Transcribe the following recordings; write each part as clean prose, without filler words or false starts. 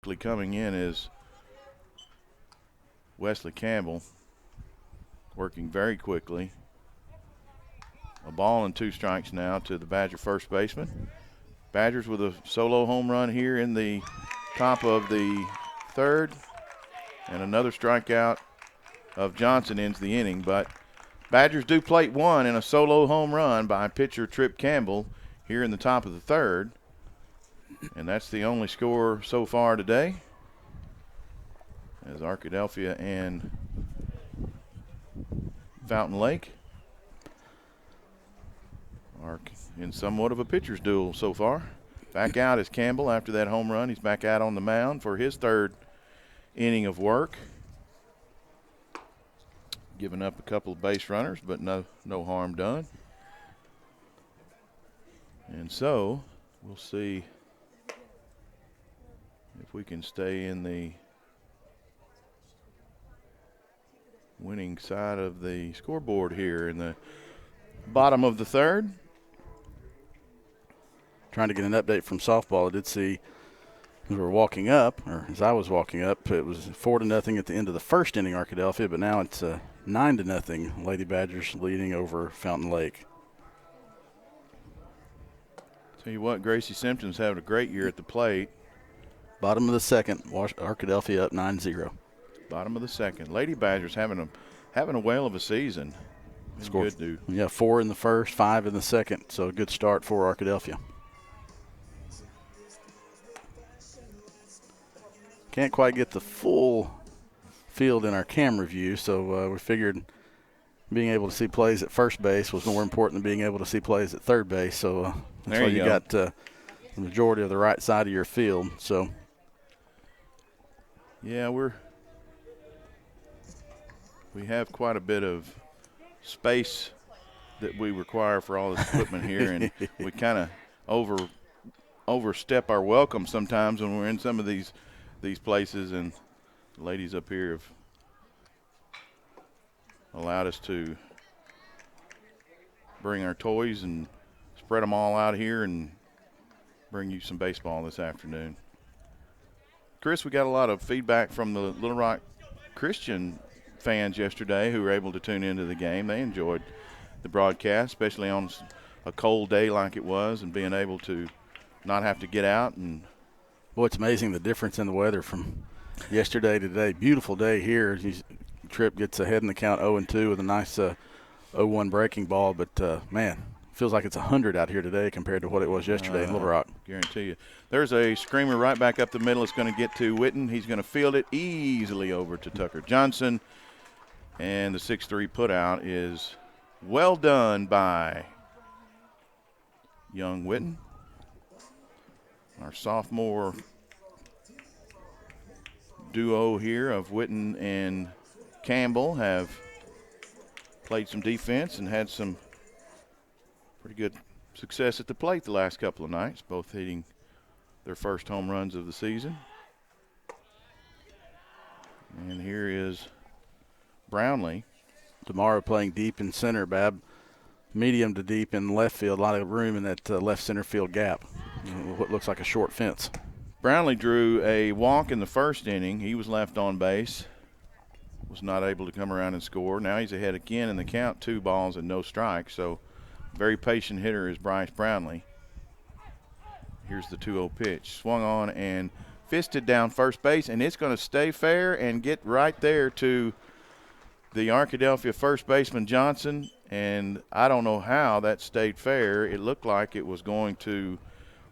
Coming in is Wesley Campbell, working very quickly. A ball and 2 strikes now to the Badger first baseman. Badgers with a solo home run here in the top of the third, and another strikeout of Johnson ends the inning. But Badgers do plate 1 in a solo home run by pitcher Trip Campbell here in the top of the third, and that's the only score so far today, as Arkadelphia and Fountain Lake are in somewhat of a pitcher's duel so far. Back out is Campbell after that home run. He's back out on the mound for his third inning of work. Giving up a couple of base runners, but no harm done. And so we'll see if we can stay in the winning side of the scoreboard here in the bottom of the third. Trying to get an update from softball. I did see as we were walking up, or as I was walking up, it was 4-0 at the end of the first inning, Arkadelphia, but now it's 9-0. Lady Badgers leading over Fountain Lake. Tell you what, Gracie Simpson's having a great year at the plate. Bottom of the second, Arkadelphia up 9-0. Bottom of the second. Lady Badgers having a whale of a season. Scored, good, dude. Yeah, 4 in the first, 5 in the second, so a good start for Arkadelphia. Can't quite get the full field in our camera view, so we figured being able to see plays at first base was more important than being able to see plays at third base. So that's why you got the majority of the right side of your field. So, yeah, we have quite a bit of space that we require for all this equipment here, and we kind of overstep our welcome sometimes when we're in some of these places, and the ladies up here have allowed us to bring our toys and spread them all out here and bring you some baseball this afternoon. Chris, we got a lot of feedback from the Little Rock Christian fans yesterday who were able to tune into the game. They enjoyed the broadcast, especially on a cold day like it was, and being able to not have to get out. And boy, it's amazing the difference in the weather from yesterday to today. Beautiful day here. Tripp gets ahead in the count 0-2 with a nice 0-1 breaking ball, but man, feels like it's 100 out here today compared to what it was yesterday in Little Rock. Guarantee you. There's a screamer right back up the middle. It's going to get to Witten. He's going to field it easily over to Tucker Johnson, and the 6-3 putout is well done by young Witten. Our sophomore duo here of Witten and Campbell have played some defense and had some pretty good success at the plate the last couple of nights, both hitting their first home runs of the season. And here is Brownlee. Tomorrow playing deep in center, Bab. Medium to deep in left field. A lot of room in that left center field gap. What looks like a short fence. Brownlee drew a walk in the first inning. He was left on base. Was not able to come around and score. Now he's ahead again in the count, 2 balls and no strikes. So very patient hitter is Bryce Brownlee. Here's the 2-0 pitch. Swung on and fisted down first base, and it's going to stay fair and get right there to the Arkadelphia first baseman Johnson. And I don't know how that stayed fair. It looked like it was going to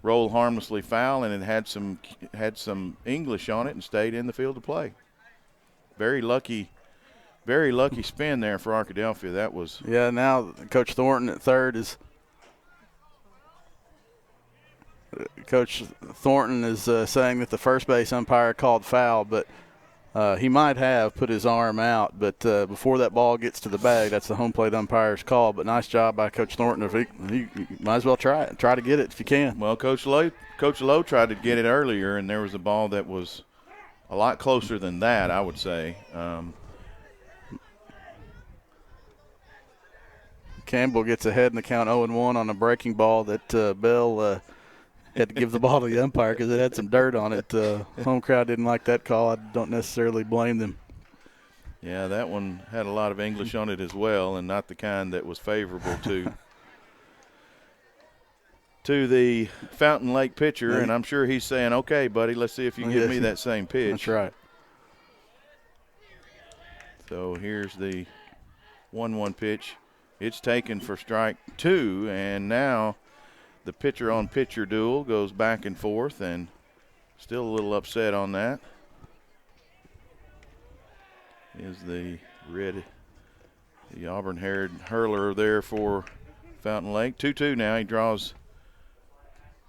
roll harmlessly foul, and it had some English on it and stayed in the field of play. Very lucky spin there for Arkadelphia. That was. Yeah, now Coach Thornton at third is saying that the first base umpire called foul, but he might have put his arm out. But before that ball gets to the bag, that's the home plate umpire's call. But nice job by Coach Thornton. If he might as well try to get it if you can. Well, Coach Lowe tried to get it earlier, and there was a ball that was a lot closer than that, I would say. Campbell gets ahead in the count 0-1 on a breaking ball that Bell Had to give the ball to the umpire because it had some dirt on it. Home crowd didn't like that call. I don't necessarily blame them. Yeah, that one had a lot of English on it as well, and not the kind that was favorable to the Fountain Lake pitcher. And I'm sure he's saying, okay, buddy, let's see if you can give me that same pitch. That's right. So here's the 1-1 pitch. It's taken for strike 2, and now the pitcher-on-pitcher duel goes back and forth, and still a little upset on that. Is the auburn-haired hurler there for Fountain Lake. 2-2 now. He draws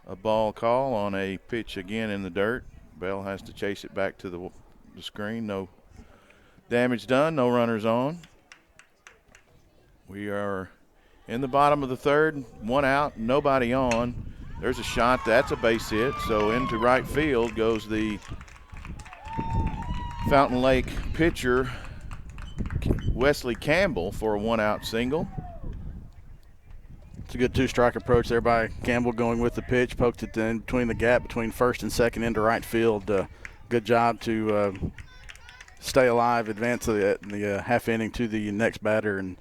a ball call on a pitch again in the dirt. Bell has to chase it back to the screen. No damage done. No runners on. We are in the bottom of the third. 1 out, nobody on. There's a shot. That's a base hit. So into right field goes the Fountain Lake pitcher, Wesley Campbell, for a 1-out single. It's a good 2-strike approach there by Campbell, going with the pitch, poked it in between the gap between first and second into right field. Good job to stay alive, advance the half inning to the next batter, and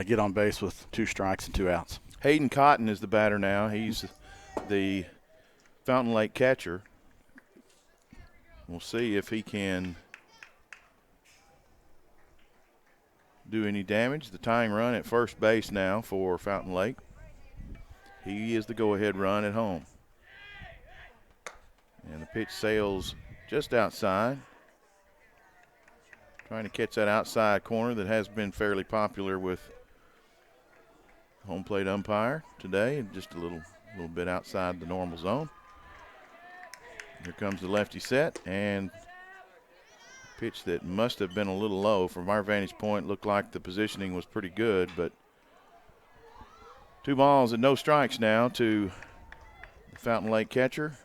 get on base with 2 strikes and 2 outs. Hayden Cotton is the batter now. He's the Fountain Lake catcher. We'll see if he can do any damage. The tying run at first base now for Fountain Lake. He is the go-ahead run at home. And the pitch sails just outside. Trying to catch that outside corner that has been fairly popular with home plate umpire today, just a little bit outside the normal zone. Here comes the lefty set, and pitch that must have been a little low. From our vantage point, looked like the positioning was pretty good, but 2 balls and no strikes now to the Fountain Lake catcher.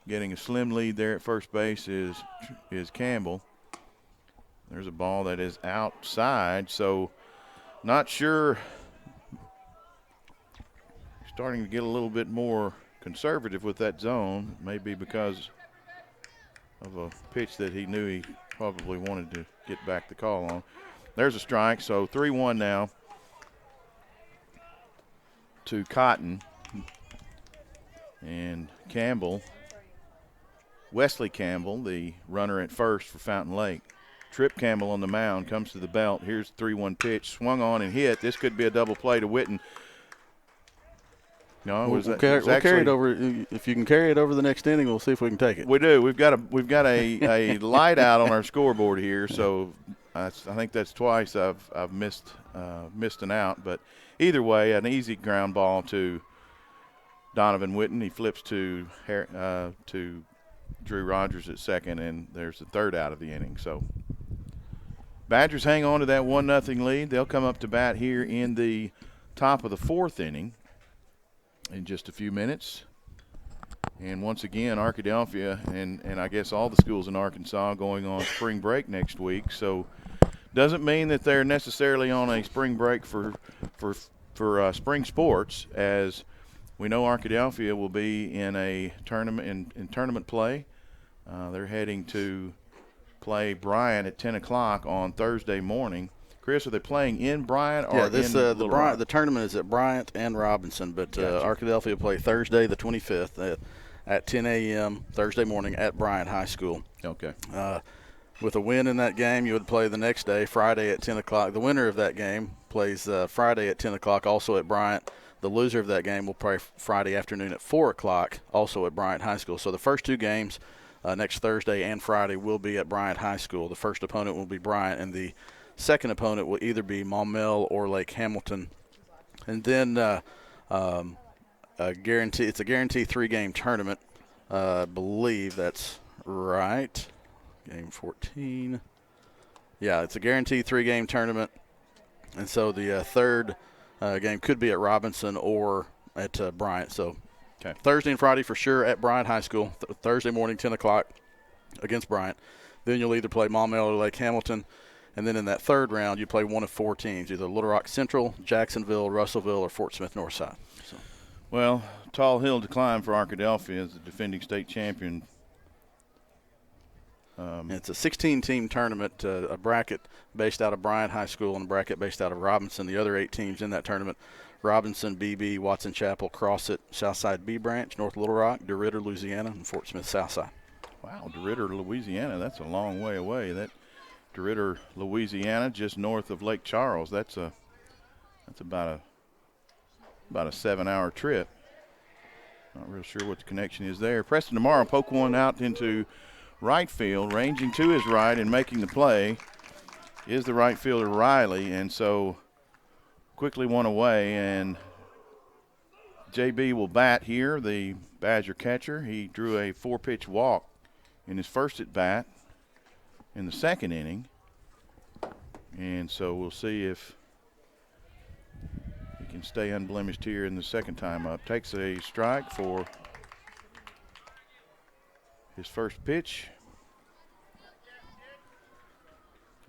Getting a slim lead there at first base is Campbell. There's a ball that is outside, so not sure. Starting to get a little bit more conservative with that zone, maybe because of a pitch that he knew he probably wanted to get back the call on. There's a strike, so 3-1 now to Cotton. And Campbell, Wesley Campbell, the runner at first for Fountain Lake. Trip Campbell on the mound, comes to the belt. Here's the 3-1 pitch, swung on and hit. This could be a double play to Witten. No, it was, we'll carry it over. If you can carry it over the next inning, we'll see if we can take it. We do. We've got a light out on our scoreboard here, so I think that's twice I've missed an out. But either way, an easy ground ball to Donovan Witten. He flips to Drew Rogers at second, and there's the 3rd out of the inning. So Badgers hang on to that 1-0 lead. They'll come up to bat here in the top of the 4th inning in just a few minutes. And once again, Arkadelphia and I guess all the schools in Arkansas going on spring break next week. So doesn't mean that they're necessarily on a spring break for spring sports, as we know Arkadelphia will be in a tournament in tournament play. They're heading to play Bryant at 10 o'clock on Thursday morning. Chris, are they playing in Bryant or in Little Rock? The tournament is at Bryant and Robinson, but gotcha. Arkadelphia play Thursday the 25th at 10 a.m. Thursday morning at Bryant High School. Okay. With a win in that game, you would play the next day, Friday at 10 o'clock. The winner of that game plays Friday at 10 o'clock, also at Bryant. The loser of that game will play Friday afternoon at 4 o'clock, also at Bryant High School. So the first 2 games, next Thursday and Friday, will be at Bryant High School. The first opponent will be Bryant, and the second opponent will either be Maumelle or Lake Hamilton. And then it's a guaranteed 3-game tournament. I believe that's right. Game 14. Yeah, it's a guaranteed 3-game tournament. And so the third game could be at Robinson or at Bryant. So okay. Thursday and Friday for sure at Bryant High School. Thursday morning, 10 o'clock against Bryant. Then you'll either play Maumelle or Lake Hamilton. And then in that third round, you play one of 4 teams, either Little Rock Central, Jacksonville, Russellville, or Fort Smith Northside. So. Well, tall hill to climb for Arkadelphia as the defending state champion. It's a 16-team tournament, a bracket based out of Bryant High School and a bracket based out of Robinson. The other 8 teams in that tournament: Robinson, BB, Watson Chapel, Crossett, Southside B Branch, North Little Rock, DeRidder, Louisiana, and Fort Smith Southside. Wow, DeRidder, Louisiana, that's a long way away. That DeRidder, Louisiana, just north of Lake Charles. That's about a 7-hour trip. Not real sure what the connection is there. Preston tomorrow poke one out into right field, ranging to his right and making the play is the right fielder Riley, and so quickly one away, and JB will bat here, the Badger catcher. He drew a 4-pitch walk in his first at bat in the second inning, and so we'll see if he can stay unblemished here in the second time up. Takes a strike for his first pitch.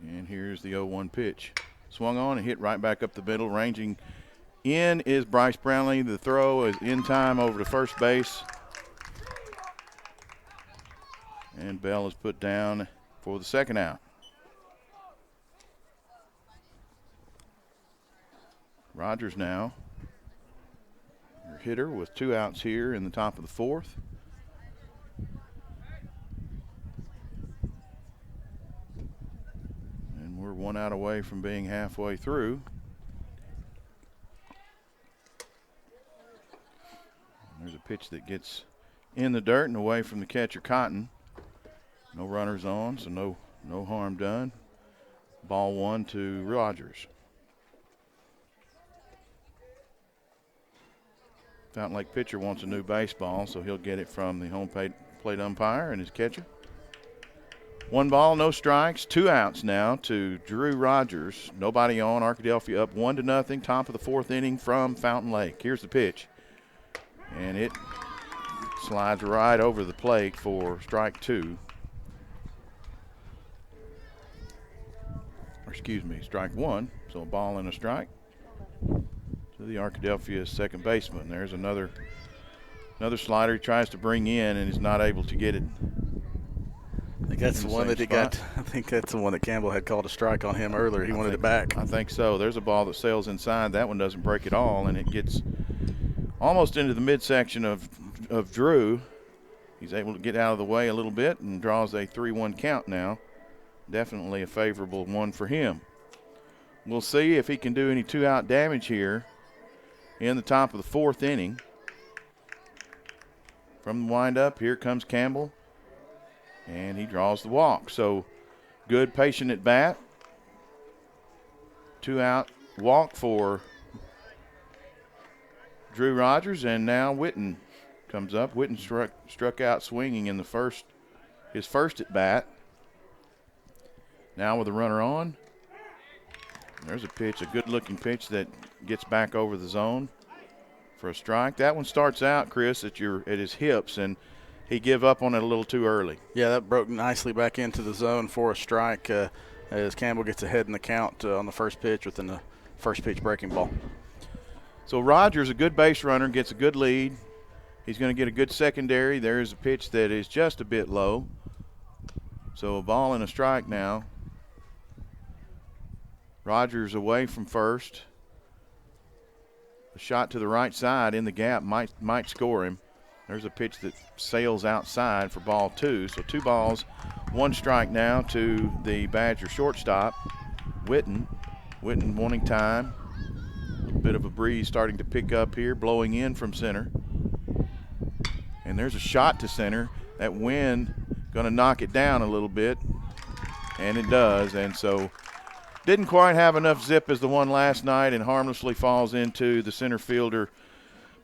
And here's the 0-1 pitch. Swung on and hit right back up the middle. Ranging in is Bryce Brownlee. The throw is in time over to first base. And Bell is put down for the second out. Rogers now, your hitter, with 2 outs here in the top of the fourth. And we're 1 out away from being halfway through. There's a pitch that gets in the dirt and away from the catcher, Cotton. No runners on, so no harm done. Ball 1 to Rogers. Fountain Lake pitcher wants a new baseball, so he'll get it from the home plate umpire and his catcher. 1 ball, no strikes, 2 outs now to Drew Rogers. Nobody on. Arkadelphia up 1-0, top of the 4th inning from Fountain Lake. Here's the pitch, and it slides right over the plate for strike 2. Or excuse me, strike 1. So a ball and a strike to the Arkadelphia second baseman. There's another slider he tries to bring in and is not able to get it. I think that's the one that he got. I think that's the one that Campbell had called a strike on him earlier. He wanted it back. I think so. There's a ball that sails inside. That one doesn't break at all, and it gets almost into the midsection of Drew. He's able to get out of the way a little bit and draws a 3-1 count now. Definitely a favorable one for him. We'll see if he can do any 2-out damage here in the top of the 4th inning. From the windup, here comes Campbell, and he draws the walk. So good, patient at bat. 2-out walk for Drew Rogers, and now Witten comes up. Witten struck out swinging in his first at bat. Now with a runner on. There's a pitch, a good-looking pitch that gets back over the zone for a strike. That one starts out, Chris, at his hips, and he gave up on it a little too early. Yeah, that broke nicely back into the zone for a strike as Campbell gets ahead in the count on the first pitch within the first pitch breaking ball. So Rogers, a good base runner, gets a good lead. He's going to get a good secondary. There's a pitch that is just a bit low. So a ball and a strike now. Rogers away from first. A shot to the right side in the gap might score him. There's a pitch that sails outside for ball 2. So 2 balls, 1 strike now to the Badger shortstop, Witten. Witten wanting time. A little bit of a breeze starting to pick up here, blowing in from center. And there's a shot to center. That wind going to knock it down a little bit, and it does. And so didn't quite have enough zip as the one last night, and harmlessly falls into the center fielder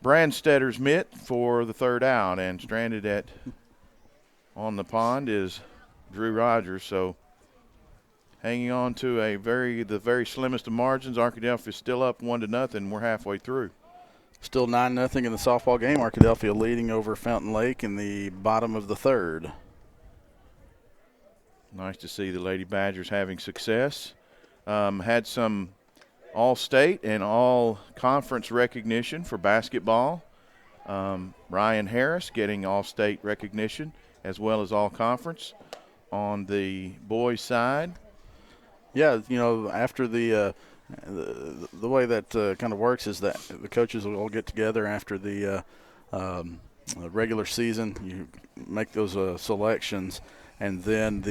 Brandstetter's mitt for the 3rd out. And stranded on the pond is Drew Rogers. So hanging on to the very slimmest of margins. Arkadelphia is still up 1-0. We're halfway through. Still 9-0 in the softball game. Arkadelphia leading over Fountain Lake in the bottom of the 3rd. Nice to see the Lady Badgers having success. Had some all-state and all-conference recognition for basketball. Ryan Harris getting all-state recognition as well as all-conference on the boys' side. Yeah, after the way that kind of works is that the coaches will all get together after the regular season. You make those selections, and then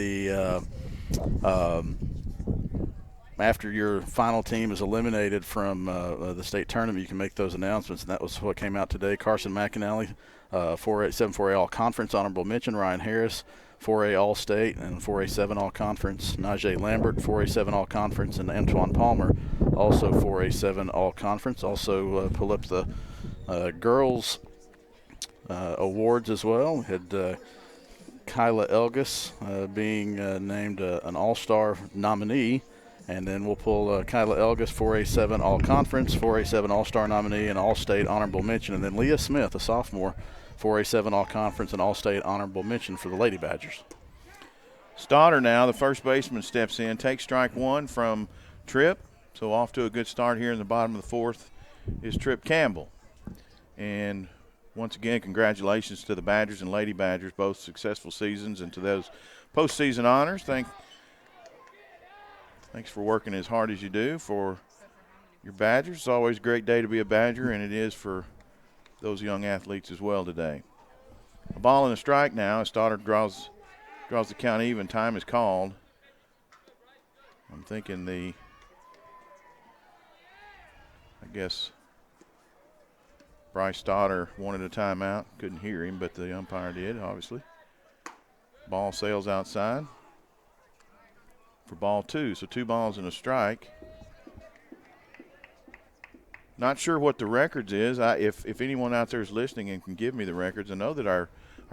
after your final team is eliminated from the state tournament, you can make those announcements, and that was what came out today. Carson McAnally, 4A All-Conference, honorable mention. Ryan Harris, 4A All-State and 4A7 All-Conference. Najee Lambert, 4A7 All-Conference, and Antoine Palmer, also 4A7 All-Conference. Also pull up the girls' awards as well. We had Kyla Elgis being named an All-Star nominee. And then we'll pull Kyla Elgis, 4A7 All-Conference, 4A7 All-Star nominee, and All-State honorable mention. And then Leah Smith, a sophomore, 4A7 All-Conference and All-State honorable mention for the Lady Badgers. Stoddard now, the first baseman, steps in, takes strike one from Tripp. So off to a good start here in the bottom of the fourth is Tripp Campbell. And once again, congratulations to the Badgers and Lady Badgers, both successful seasons, and to those postseason honors. Thanks for working as hard as you do for your Badgers. It's always a great day to be a Badger, and it is for those young athletes as well today. A ball and a strike now as Stoddard draws the count even. Time is called. I'm thinking I guess Bryce Stoddard wanted a timeout. Couldn't hear him, but the umpire did, obviously. Ball sails outside for ball two. So 2 balls and a strike. Not sure what the records is. If anyone out there is listening and can give me the records, I know that our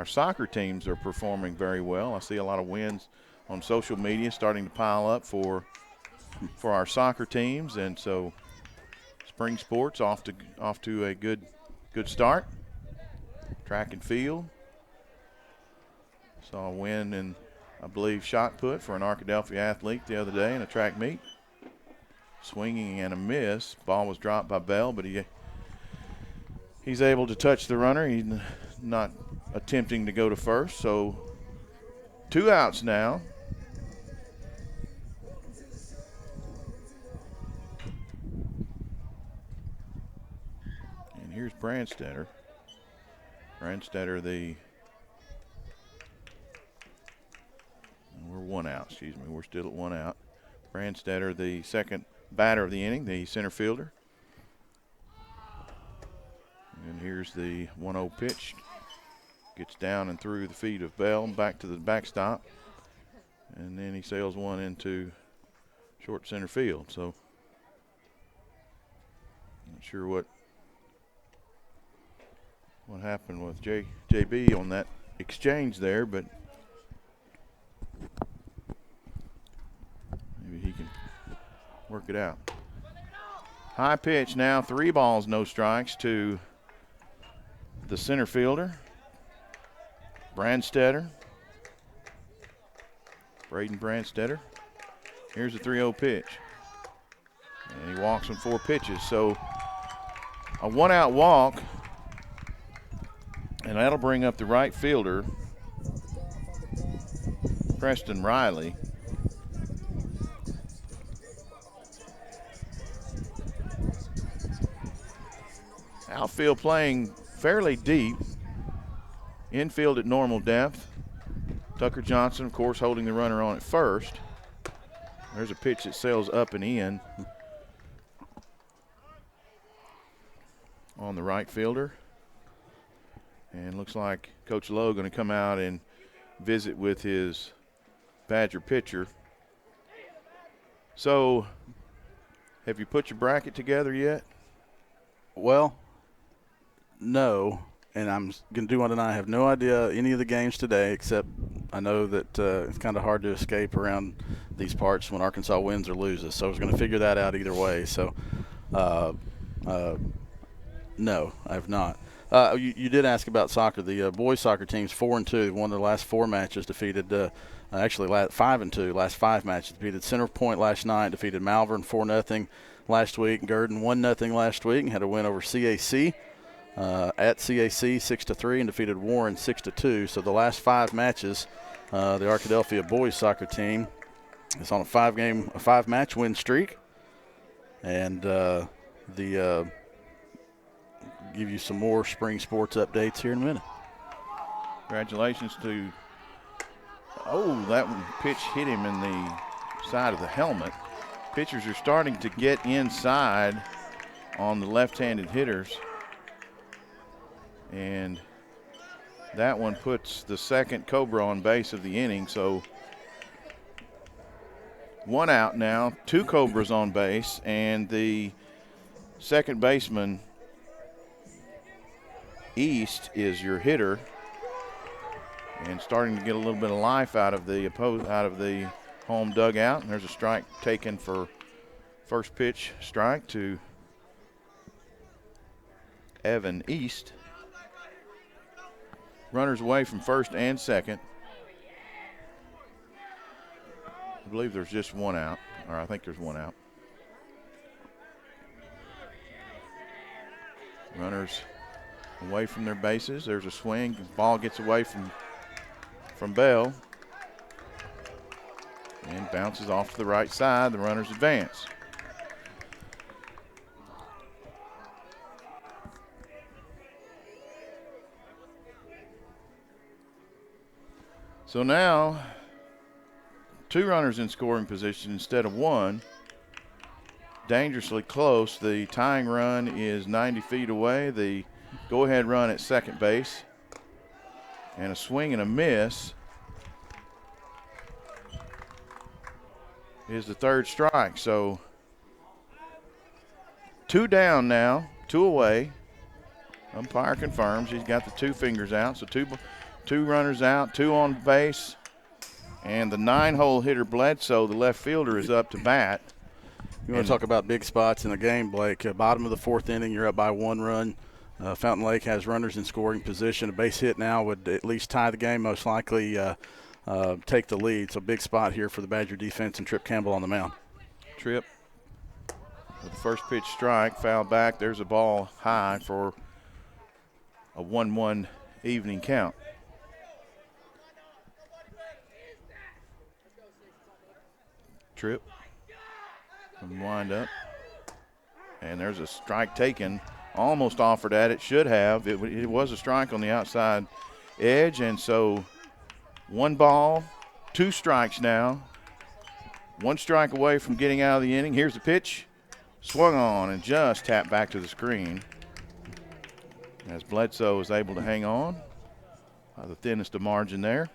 soccer teams are performing very well. I see a lot of wins on social media starting to pile up for our soccer teams, and so spring sports off to a good start. Track and field. Saw a win in, I believe, shot put for an Arkadelphia athlete the other day in a track meet. Swinging and a miss. Ball was dropped by Bell, but he's able to touch the runner. He's not attempting to go to first. So 2 outs now. And here's Brandstetter. We're 1 out, excuse me. We're still at 1 out. Brandstetter, the second batter of the inning, the center fielder. And here's the 1-0 pitch. Gets down and through the feet of Bell, back to the backstop. And then he sails one into short center field. So, not sure what happened with JB on that exchange there, but maybe he can work it out. High pitch now, 3 balls, no strikes to the center fielder, Brandstetter. Braden Brandstetter. Here's a 3-0 pitch. And he walks on 4 pitches. So a 1-out walk, and that'll bring up the right fielder, Preston Riley. Outfield playing fairly deep. Infield at normal depth. Tucker Johnson, of course, holding the runner on at first. There's a pitch that sails up and in on the right fielder. And looks like Coach Lowe going to come out and visit with his Badger pitcher. So, have you put your bracket together yet? Well, no. And I'm going to do one tonight. I have no idea any of the games today, except I know that it's kind of hard to escape around these parts when Arkansas wins or loses. So I was going to figure that out either way. So, no, I have not. You did ask about soccer. The boys soccer team's 4-2. They've won their last 4 matches, defeated actually 5-2, last 5 matches. Defeated Center Point last night, defeated Malvern 4-0 last week, Gurdon 1-0 last week, and had a win over CAC at CAC 6-3 and defeated Warren 6-2. So the last 5 matches, the Arkadelphia boys soccer team is on a 5-match win streak. And give you some more spring sports updates here in a minute. Congratulations to, oh, that one pitch hit him in the side of the helmet. Pitchers are starting to get inside on the left-handed hitters. And that one puts the second Cobra on base of the inning. So 1 out now, 2 Cobras on base, and the second baseman East is your hitter, and starting to get a little bit of life out of the home dugout. And there's a strike taken for first pitch strike to Evan East. Runners away from first and second. I believe there's just 1 out, or I think there's 1 out. Runners away from their bases. There's a swing. The ball gets away from Bell and bounces off to the right side. The runners advance. So now 2 runners in scoring position instead of 1. Dangerously close. The tying run is 90 feet away. The go-ahead run at second base. And a swing and a miss is the third strike. So 2 down now, 2 away. Umpire confirms he's got the 2 fingers out. So two runners out, 2 on base. And the 9-hole hitter Bledsoe, the left fielder, is up to bat. You want to talk about big spots in the game, Blake. Bottom of the 4th inning, you're up by 1 run. Fountain Lake has runners in scoring position. A base hit now would at least tie the game, most likely take the lead. So big spot here for the Badger defense and Trip Campbell on the mound. Trip with the first pitch strike, foul back. There's a ball high for a 1-1 evening count. Trip and wind up. And there's a strike taken. Almost offered at it, should have. It was a strike on the outside edge, and so 1 ball, 2 strikes now. 1 strike away from getting out of the inning. Here's the pitch. Swung on and just tapped back to the screen. As Bledsoe is able to hang on by the thinnest of margin there.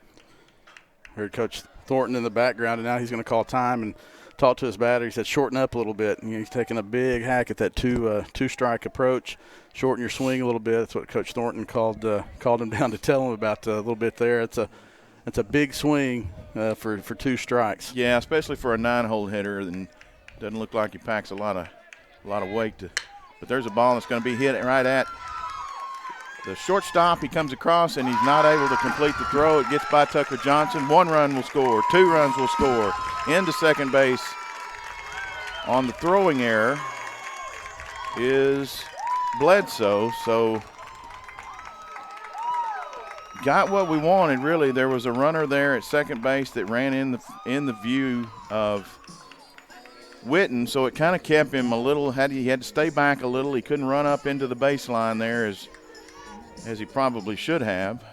Heard Coach Thornton in the background, and now he's going to call time and talk to his batter. He said shorten up a little bit. And he's taking a big hack at that two-strike approach. Shorten your swing a little bit. That's what Coach Thornton called him down to tell him about a little bit there. It's a big swing for 2 strikes. Yeah, especially for a 9-hole hitter, and doesn't look like he packs a lot of weight. But there's a ball that's going to be hit right at the shortstop. He comes across and he's not able to complete the throw. It gets by Tucker Johnson. 1 run will score. 2 runs will score. Into second base on the throwing error is Bledsoe. So got what we wanted, really. There was a runner there at second base that ran in the view of Witten, so it kind of kept him a little. He had to stay back a little. He couldn't run up into the baseline there as he probably should have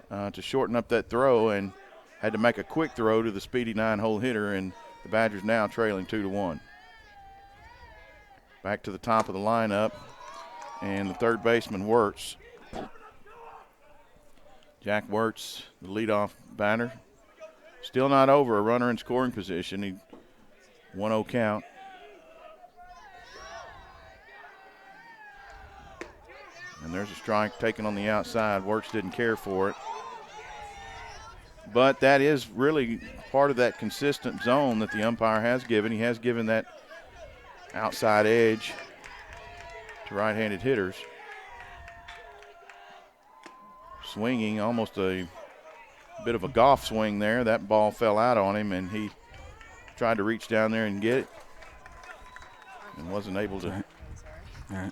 to shorten up that throw, and had to make a quick throw to the speedy 9-hole hitter, and the Badgers now trailing 2-1. Back to the top of the lineup, and the third baseman Wirtz. Jack Wirtz, the leadoff batter. Still not over, a runner in scoring position. He 1-0 count. And there's a strike taken on the outside. Wirtz didn't care for it. But that is really part of that consistent zone that the umpire has given. He has given that outside edge to right-handed hitters. Swinging, almost a bit of a golf swing there. That ball fell out on him, and he tried to reach down there and get it and wasn't able to. All right.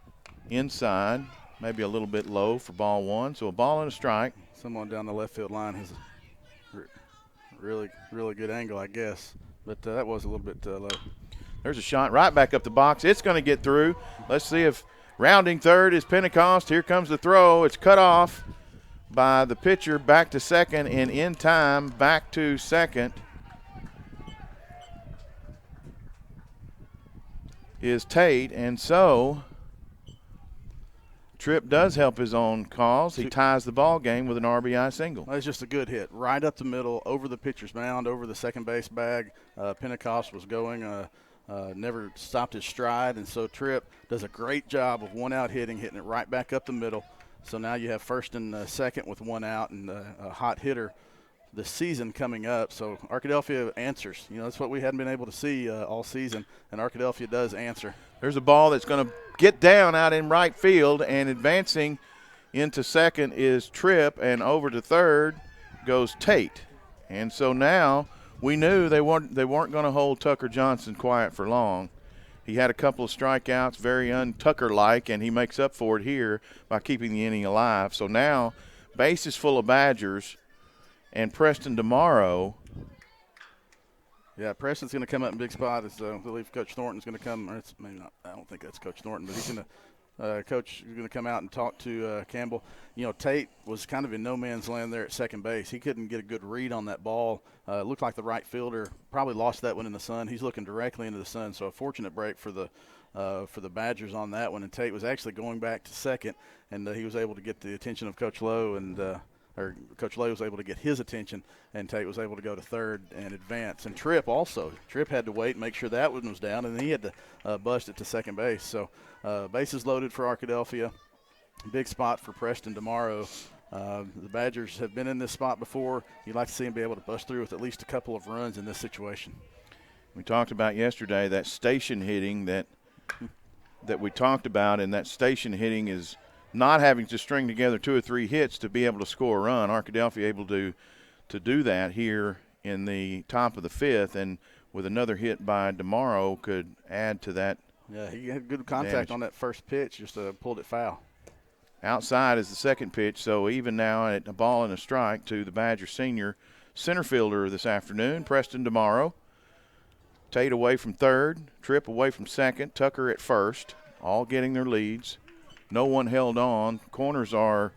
inside, maybe a little bit low for ball one. So a ball and a strike. Someone down the left field line has a really, really good angle, I guess. But that was a little bit low. There's a shot right back up the box. It's going to get through. Let's see if rounding third is Pentecost. Here comes the throw. It's cut off by the pitcher back to second, and in time back to second is Tate. And so Tripp does help his own cause. He ties the ball game with an RBI single. That's just a good hit. Right up the middle, over the pitcher's mound, over the second base bag. Pentecost was going, never stopped his stride, and so Tripp does a great job of one-out hitting it right back up the middle. So now you have first and second with one out and a hot hitter this season coming up. So Arkadelphia answers. You know, that's what we hadn't been able to see all season, and Arkadelphia does answer. There's a ball that's going to get down out in right field, and advancing into second is Tripp, and over to third goes Tate. And so now we knew they weren't going to hold Tucker Johnson quiet for long. He had a couple of strikeouts, very un-Tucker-like, and he makes up for it here by keeping the inning alive. So now base is full of Badgers, and Preston DeMauro. Yeah, Preston's going to come up in big spot. I believe Coach Thornton's going to come. Or it's maybe not. I don't think that's Coach Thornton, but he's going to Coach is going to come out and talk to Campbell. You know, Tate was kind of in no man's land there at second base. He couldn't get a good read on that ball. It looked like the right fielder probably lost that one in the sun. He's looking directly into the sun, so a fortunate break for the Badgers on that one. And Tate was actually going back to second, and he was able to get the attention of Coach Lowe, and or Coach Lowe was able to get his attention, and Tate was able to go to third and advance. And Tripp had to wait and make sure that one was down, and then he had to bust it to second base. So bases loaded for Arkadelphia. Big spot for Preston DeMauro. The Badgers have been in this spot before. You'd like to see them be able to bust through with at least a couple of runs in this situation. We talked about yesterday that station hitting that we talked about, and that station hitting is not having to string together 2 or 3 hits to be able to score a run. Arkadelphia able to do that here in the top of the 5th, and with another hit by DeMauro could add to that. Yeah, he had good contact on that first pitch, just pulled it foul. Outside is the second pitch, so even now at a ball and a strike to the Badger senior center fielder this afternoon, Preston DeMauro. Tate away from third, Tripp away from second, Tucker at first, all getting their leads. No one held on. Corners are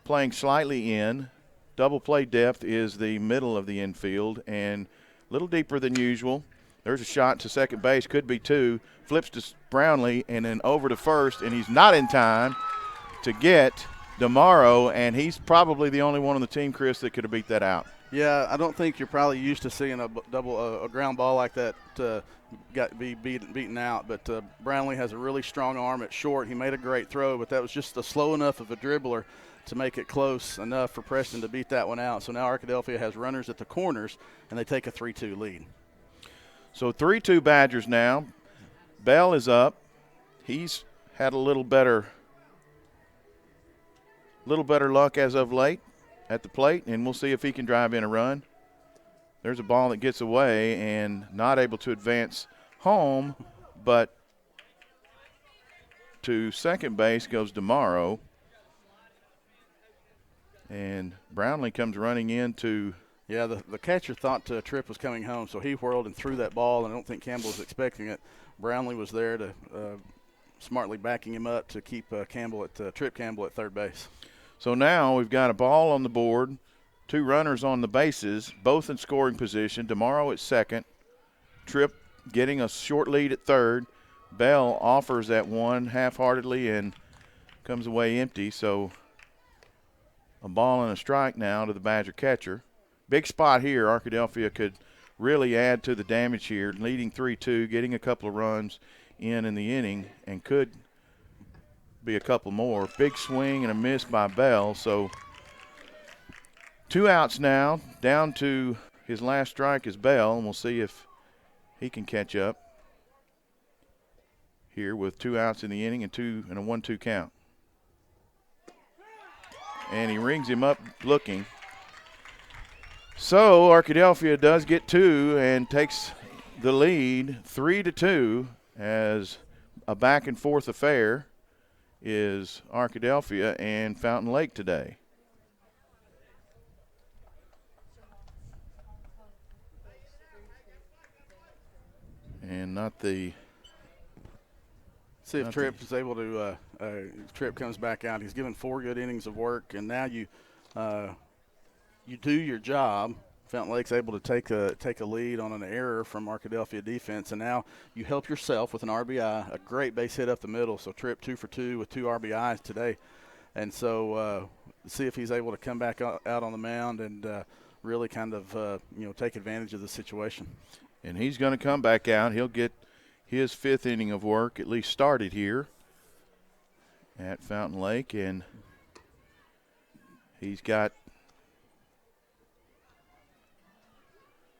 playing slightly in. Double play depth is the middle of the infield and a little deeper than usual. There's a shot to second base, could be 2. Flips to Brownlee and then over to first, and he's not in time to get DeMauro, and he's probably the only one on the team, Chris, that could have beat that out. Yeah, I don't think you're probably used to seeing a ground ball like that be beaten out. But Brownlee has a really strong arm at short. He made a great throw, but that was just slow enough of a dribbler to make it close enough for Preston to beat that one out. So now Arkadelphia has runners at the corners, and they take a 3-2 lead. So 3-2 Badgers now. Bell is up. He's had a little better luck as of late at the plate, and we'll see if he can drive in a run. There's a ball that gets away and not able to advance home, but to second base goes DeMauro. And Brownlee comes running into. Yeah, the catcher thought Tripp was coming home, so he whirled and threw that ball, and I don't think Campbell was expecting it. Brownlee was there to smartly backing him up to keep Tripp Campbell at third base. So now we've got a ball on the board, 2 runners on the bases, both in scoring position. DeMauro at second, Tripp getting a short lead at third. Bell offers that one half-heartedly and comes away empty. So a ball and a strike now to the Badger catcher. Big spot here. Arkadelphia could really add to the damage here, leading 3-2, getting a couple of runs in the inning, and could be a couple more. Big swing and a miss by Bell. So 2 outs now. Down to his last strike is Bell, and we'll see if he can catch up here with 2 outs in the inning and a 1-2 count. And he rings him up looking. So Arkadelphia does get 2 and takes the lead 3-2 as a back and forth affair is Arkadelphia and Fountain Lake today. And not the. See if Tripp is able to. Tripp comes back out. He's given 4 good innings of work, and now you do your job. Fountain Lake's able to take a lead on an error from Arkadelphia defense, and now you help yourself with an RBI, a great base hit up the middle. So Tripp 2 for 2 with 2 RBIs today, and so see if he's able to come back out on the mound and really kind of take advantage of the situation. And he's going to come back out. He'll get his 5th inning of work, at least started here at Fountain Lake, and he's got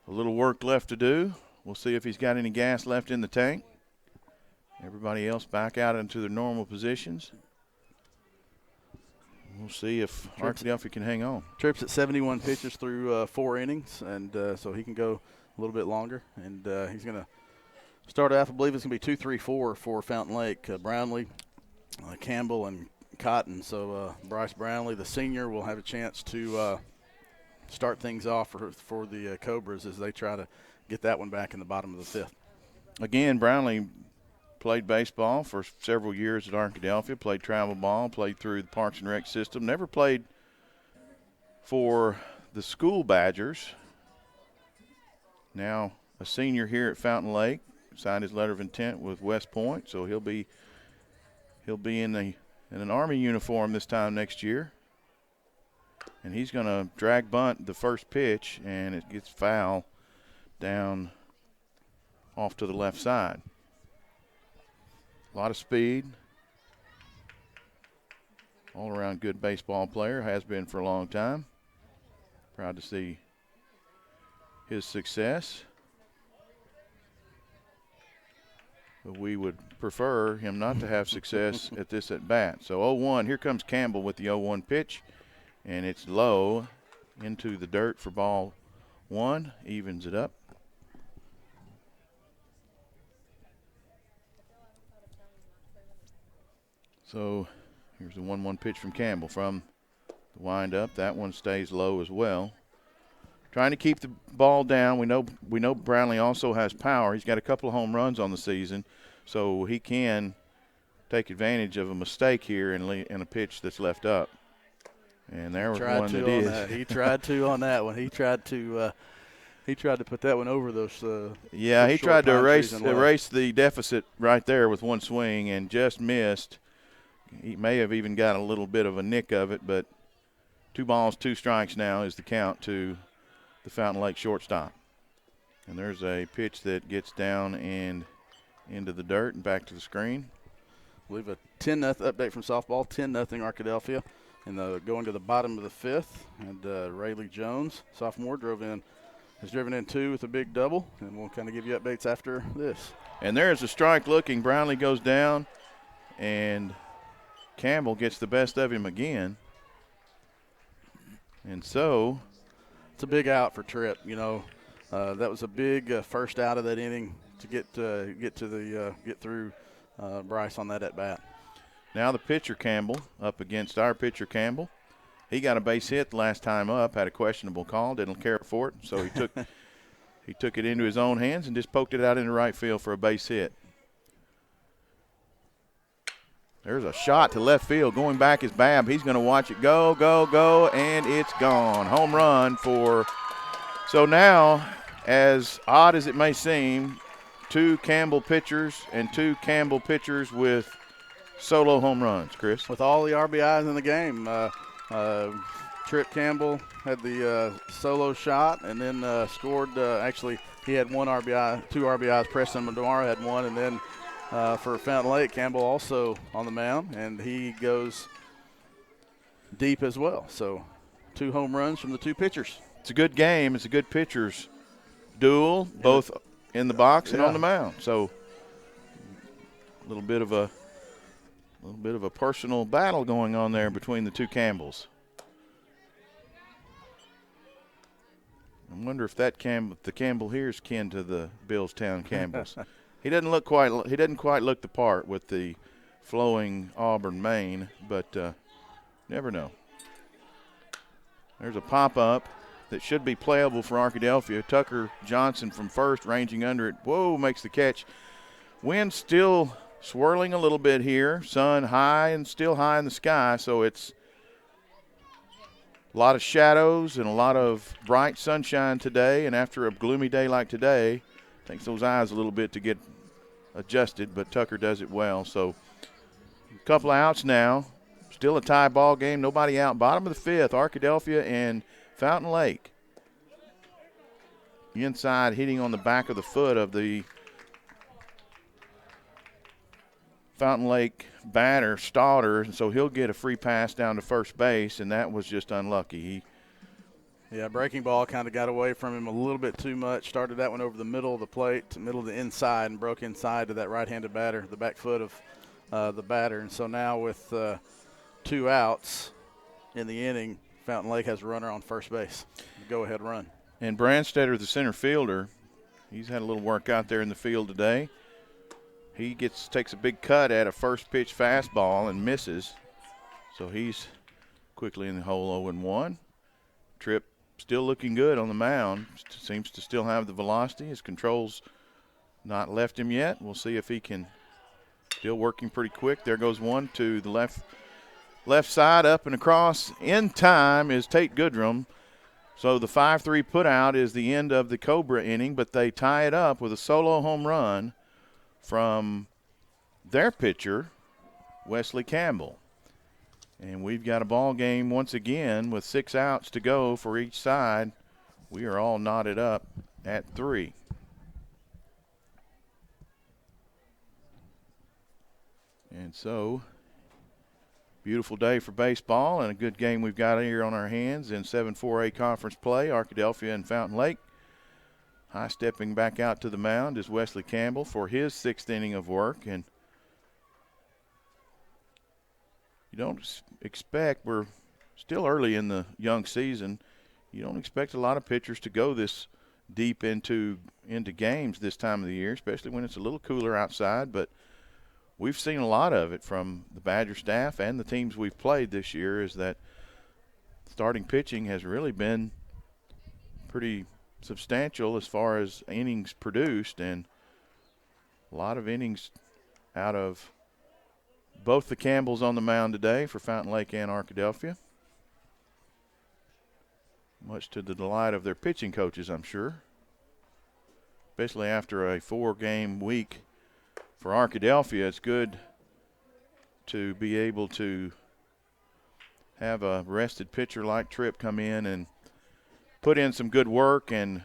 a little work left to do. We'll see if he's got any gas left in the tank. Everybody else back out into their normal positions. We'll see if Arkadelphia can hang on. Tripp's at 71 pitches through 4 innings, and so he can go a little bit longer. And he's going to start off, I believe it's going to be 2-3-4 for Fountain Lake. Brownlee, Campbell, and Cotton. So Bryce Brownlee, the senior, will have a chance to start things off for the Cobras as they try to get that one back in the bottom of the 5th. Again, Brownlee played baseball for several years at Arkadelphia, played travel ball, played through the Parks and Rec system, never played for the school Badgers. Now a senior here at Fountain Lake, signed his letter of intent with West Point, so he'll be in an Army uniform this time next year. And he's going to drag bunt the first pitch, and it gets foul down off to the left side. A lot of speed. All around good baseball player, has been for a long time. Proud to see his success. But we would prefer him not to have success at this at bat. So 0-1, here comes Campbell with the 0-1 pitch, and it's low into the dirt for ball 1, evens it up. So here's the 1-1 pitch from Campbell from the windup. That one stays low as well. Trying to keep the ball down. We know Brownlee also has power. He's got a couple of home runs on the season, so he can take advantage of a mistake here in a pitch that's left up. And there was one that is. He tried to on that one. He tried to put that one over those. Yeah, he tried to erase the deficit right there with one swing and just missed. He may have even got a little bit of a nick of it, but 2 balls, 2 strikes now is the count to the Fountain Lake shortstop. And there's a pitch that gets down and into the dirt and back to the screen. I believe a 10-0 update from softball, 10-0 Arkadelphia. And going to the bottom of the 5th, and Rayleigh Jones, sophomore, has driven in 2 with a big double, and we'll kind of give you updates after this. And there's a strike looking. Brownlee goes down, and Campbell gets the best of him again. And so it's a big out for Tripp. That was a big first out of that inning to get through Bryce on that at bat. Now the pitcher Campbell up against our pitcher Campbell. He got a base hit the last time up, had a questionable call, didn't care for it, so he took it into his own hands and just poked it out into right field for a base hit. There's a shot to left field. Going back is Babb. He's going to watch it go, go, go, and it's gone. Home run for – so now, as odd as it may seem, 2 Campbell pitchers and 2 Campbell pitchers with solo home runs, Chris. With all the RBIs in the game. Tripp Campbell had the solo shot and then scored. Actually, he had 1 RBI, 2 RBIs. Preston Madara had 1, and then for Fountain Lake, Campbell also on the mound, and he goes deep as well. So 2 home runs from the 2 pitchers. It's a good game. It's a good pitchers duel, both in the box and on the mound. So a little bit of a personal battle going on there between the 2 Campbells. I wonder if the Campbell here is kin to the Billstown Campbells. He doesn't quite look the part with the flowing Auburn Maine, but never know. There's a pop-up that should be playable for Arkadelphia. Tucker Johnson from first, ranging under it. Whoa, makes the catch. Wind still swirling a little bit here. Sun high and still high in the sky, so it's a lot of shadows and a lot of bright sunshine today. And after a gloomy day like today, takes those eyes a little bit to get adjusted, but Tucker does it well. So a couple of outs now. Still a tie ball game. Nobody out. Bottom of the fifth, Arkadelphia and Fountain Lake. Inside, hitting on the back of the foot of the Fountain Lake batter, Stauder, and so he'll get a free pass down to first base, and that was just unlucky. Yeah, breaking ball kind of got away from him a little bit too much. Started that one over the middle of the plate, middle of the inside, and broke inside to that right-handed batter, the back foot of the batter. And so now with 2 outs in the inning, Fountain Lake has a runner on first base. Go-ahead run. And Branstetter, the center fielder, he's had a little work out there in the field today. He takes a big cut at a first pitch fastball and misses. So he's quickly in the hole 0-1. Tripp still looking good on the mound. Seems to still have the velocity. His control's not left him yet. We'll see if he can. Still working pretty quick. There goes one to the left side, up and across. In time is Tate Goodrum. So the 5-3 putout is the end of the Cobra inning, but they tie it up with a solo home run from their pitcher, Wesley Campbell. And we've got a ball game once again with 6 outs to go for each side. We are all knotted up at 3. And so, beautiful day for baseball and a good game we've got here on our hands in 7-4A conference play, Arkadelphia and Fountain Lake. High stepping back out to the mound is Wesley Campbell for his 6th inning of work. And you don't expect, we're still early in the young season, you don't expect a lot of pitchers to go this deep into games this time of the year, especially when it's a little cooler outside. But we've seen a lot of it from the Badger staff and the teams we've played this year, is that starting pitching has really been pretty substantial as far as innings produced, and a lot of innings out of both the Campbells on the mound today for Fountain Lake and Arkadelphia. Much to the delight of their pitching coaches, I'm sure. Especially after a 4-game week for Arkadelphia, it's good to be able to have a rested pitcher like Tripp come in and put in some good work and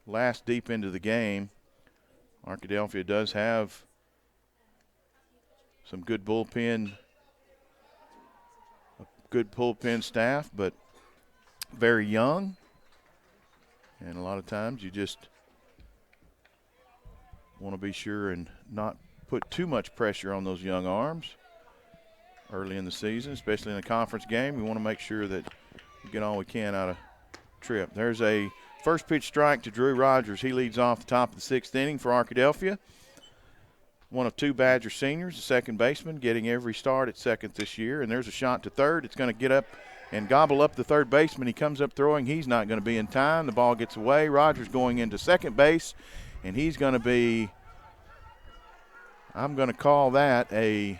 last deep into the game. Arkadelphia does have some good bullpen staff, but very young. And a lot of times you just want to be sure and not put too much pressure on those young arms early in the season, especially in a conference game. We want to make sure that we get all we can out of Tripp. There's a first pitch strike to Drew Rogers. He leads off the top of the 6th inning for Arkadelphia. One of 2 Badger seniors, the second baseman, getting every start at second this year. And there's a shot to third. It's going to get up and gobble up the third baseman. He comes up throwing. He's not going to be in time. The ball gets away. Rogers going into second base, and he's going to be, I'm going to call that a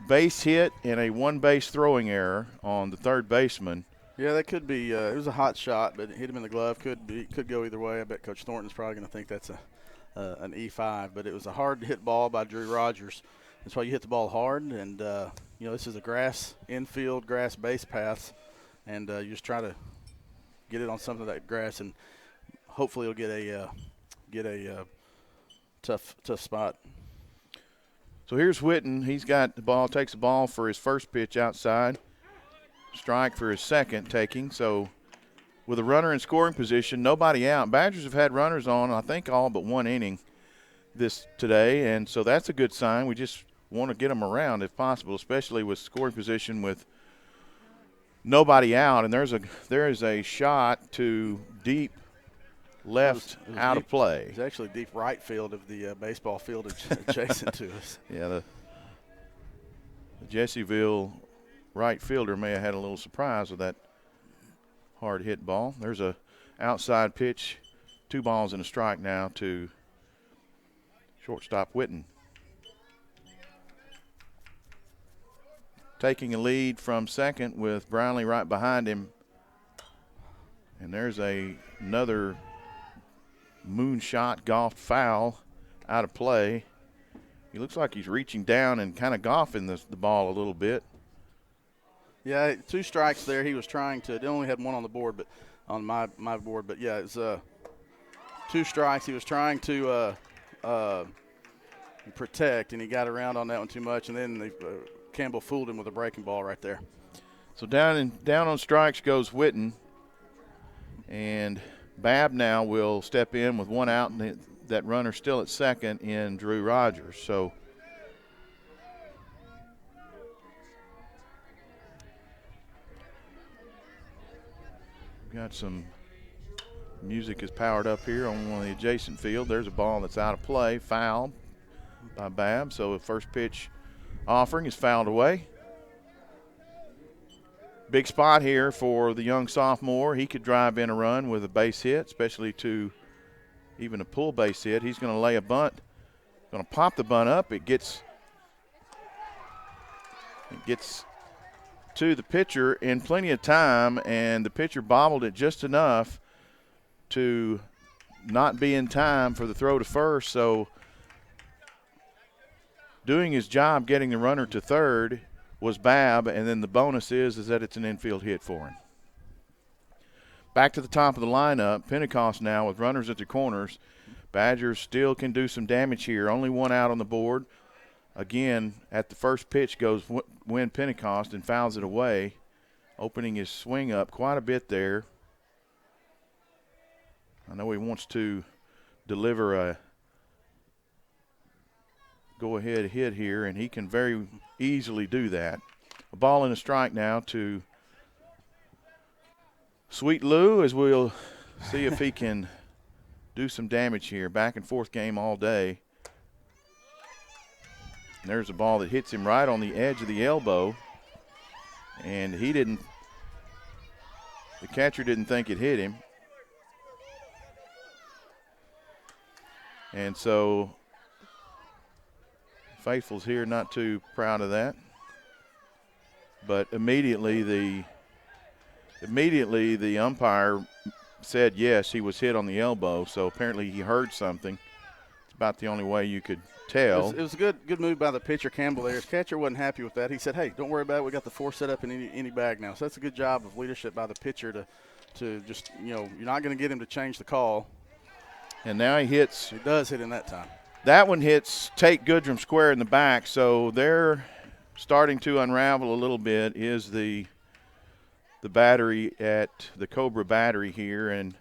base hit and a 1-base throwing error on the third baseman. Yeah, that could be. It was a hot shot, but it hit him in the glove. Could go either way. I bet Coach Thornton's probably going to think that's an E5. But it was a hard hit ball by Drew Rogers. That's why you hit the ball hard. And this is a grass infield, grass base path, and you just try to get it on some of that grass, and hopefully you'll get a tough spot. So here's Whitten. He's got the ball. Takes the ball for his first pitch outside. Strike for his second taking. So with a runner in scoring position, nobody out. Badgers have had runners on, I think, all but 1 inning today, and so that's a good sign. We just want to get them around if possible, especially with scoring position with nobody out. And there is a shot to deep left it was of play. It's actually deep right field of the baseball field adjacent to us. Yeah, The Jessieville right fielder may have had a little surprise with that hard hit ball. There's a outside pitch, 2 balls and a strike now to shortstop Witten. Taking a lead from second with Brownlee right behind him. And there's another moonshot golf foul out of play. He looks like he's reaching down and kind of golfing the ball a little bit. Yeah, 2 strikes there. He was trying to. They only had 1 on the board, but on my board. But yeah, it's 2 strikes. He was trying to protect, and he got around on that one too much. And then Campbell fooled him with a breaking ball right there. So down on strikes goes Witten, and Babb now will step in with 1 out, and that runner still at second in Drew Rogers. So got some music is powered up here on one of the adjacent field. There's a ball that's out of play, foul by Babb. So the first pitch offering is fouled away. Big spot here for the young sophomore. He could drive in a run with a base hit, especially to even a pull base hit. He's going to lay a bunt, going to pop the bunt up. It gets to the pitcher in plenty of time, and the pitcher bobbled it just enough to not be in time for the throw to first. So doing his job getting the runner to third was Babb, and then the bonus is that it's an infield hit for him. Back to the top of the lineup, Pentecost now with runners at the corners. Badgers still can do some damage here. Only 1 out on the board. Again, at the first pitch goes Win Pentecost and fouls it away, opening his swing up quite a bit there. I know he wants to deliver a go-ahead hit here, and he can very easily do that. A ball and a strike now to Sweet Lou, as we'll see if he can do some damage here. Back and forth game all day. And there's a ball that hits him right on the edge of the elbow, and the catcher didn't think it hit him. And so Faithful's here not too proud of that. But immediately the umpire said yes, he was hit on the elbow, so apparently he heard something. It's about the only way you could tell. It was a good move by the pitcher, Campbell there. His catcher wasn't happy with that. He said, hey, don't worry about it. We got the 4 set up in any bag now. So that's a good job of leadership by the pitcher to just, you're not going to get him to change the call. And now he does hit in that time. That one hits Tate Goodrum square in the back, so they're starting to unravel a little bit is the battery at the Cobra battery here, and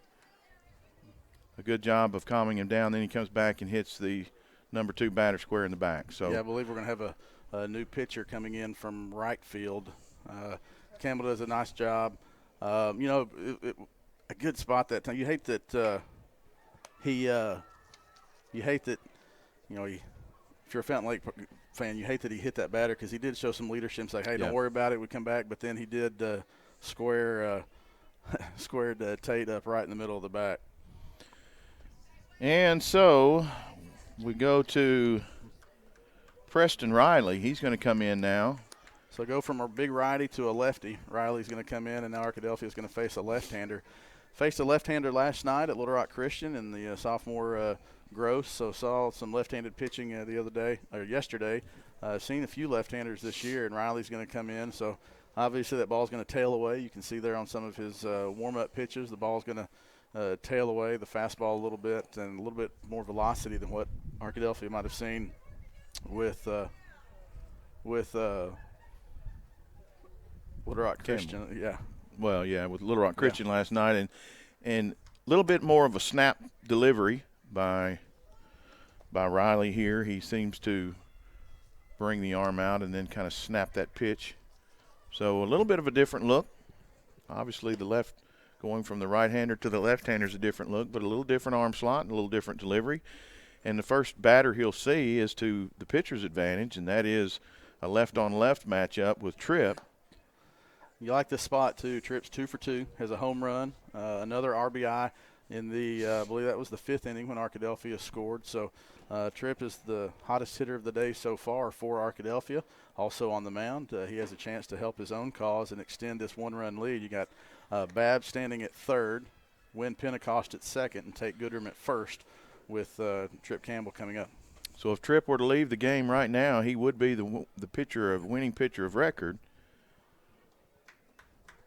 a good job of calming him down. Then he comes back and hits the number 2 batter square in the back. So yeah, I believe we're going to have a new pitcher coming in from right field. Campbell does a nice job. A good spot that time. You hate that if you're a Fountain Lake fan, you hate that he hit that batter because he did show some leadership and say, hey, don't worry about it, we come back. But then he did squared Tate up right in the middle of the back. And so we go to Preston Riley. He's going to come in now. So go from a big righty to a lefty. Riley's going to come in, and now Arkadelphia is going to face a left-hander. Faced a left-hander last night at Little Rock Christian in the sophomore Gross, so saw some left-handed pitching yesterday. Seen a few left-handers this year, and Riley's going to come in. So obviously that ball's going to tail away. You can see there on some of his warm-up pitches, the ball's going to tail away the fastball a little bit and a little bit more velocity than what Arkadelphia might have seen with Little Rock Christian. Yeah. Well, yeah, with Little Rock Christian last night, and a little bit more of a snap delivery by Riley here. He seems to bring the arm out and then kind of snap that pitch. So a little bit of a different look. Obviously the left going from the right-hander to the left-hander is a different look, but a little different arm slot and a little different delivery. And the first batter he'll see is to the pitcher's advantage, and that is a left-on-left matchup with Tripp. You like this spot, too. Tripp's 2 for 2, has a home run, another RBI in the, I believe that was the 5th inning when Arkadelphia scored. So Tripp is the hottest hitter of the day so far for Arkadelphia. Also on the mound, he has a chance to help his own cause and extend this one-run lead. You got Babb standing at third, Win Pentecost at second, and Tate Goodrum at first with Tripp Campbell coming up. So if Tripp were to leave the game right now, he would be the winning pitcher of record.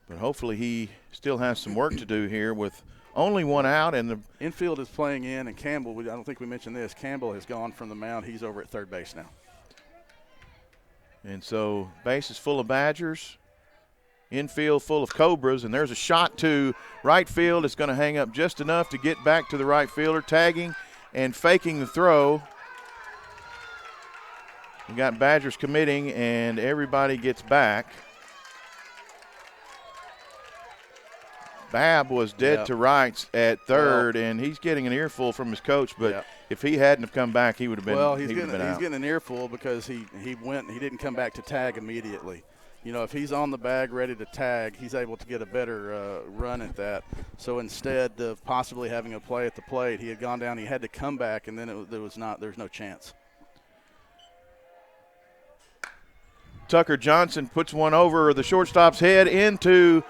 But hopefully he still has some work to do here with only one out. And the infield is playing in, and Campbell, I don't think we mentioned this, Campbell has gone from the mound. He's over at third base now. And so base is full of Badgers, infield full of Cobras, and there's a shot to right field. It's going to hang up just enough to get back to the right fielder, tagging and faking the throw. We got Badgers committing, and everybody gets back. Babb was dead to rights at third, and he's getting an earful from his coach. But if he hadn't have come back, he would have been. Well, he's getting an earful because he didn't come back to tag immediately. You know, if he's on the bag ready to tag, he's able to get a better run at that. So instead of possibly having a play at the plate, he had gone down. He had to come back, and then there's no chance. Tucker Johnson puts one over the shortstop's head into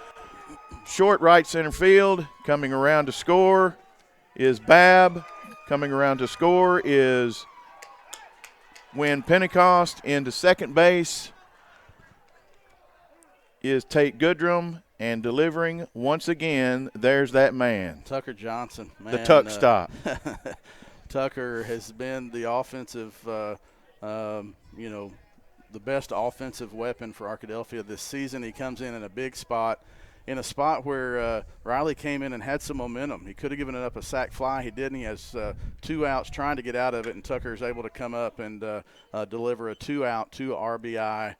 short right center field. Coming around to score is Babb. Coming around to score is Win Pentecost. Into second base is Tate Goodrum. And delivering once again, there's that man. Tucker Johnson. Man, the Tuck stop. Tucker has been the offensive, the best offensive weapon for Arkadelphia this season. He comes in a big spot, in a spot where Riley came in and had some momentum. He could have given it up a sac fly. He didn't. He has 2 outs trying to get out of it, and Tucker is able to come up and deliver a 2-out, 2 RBI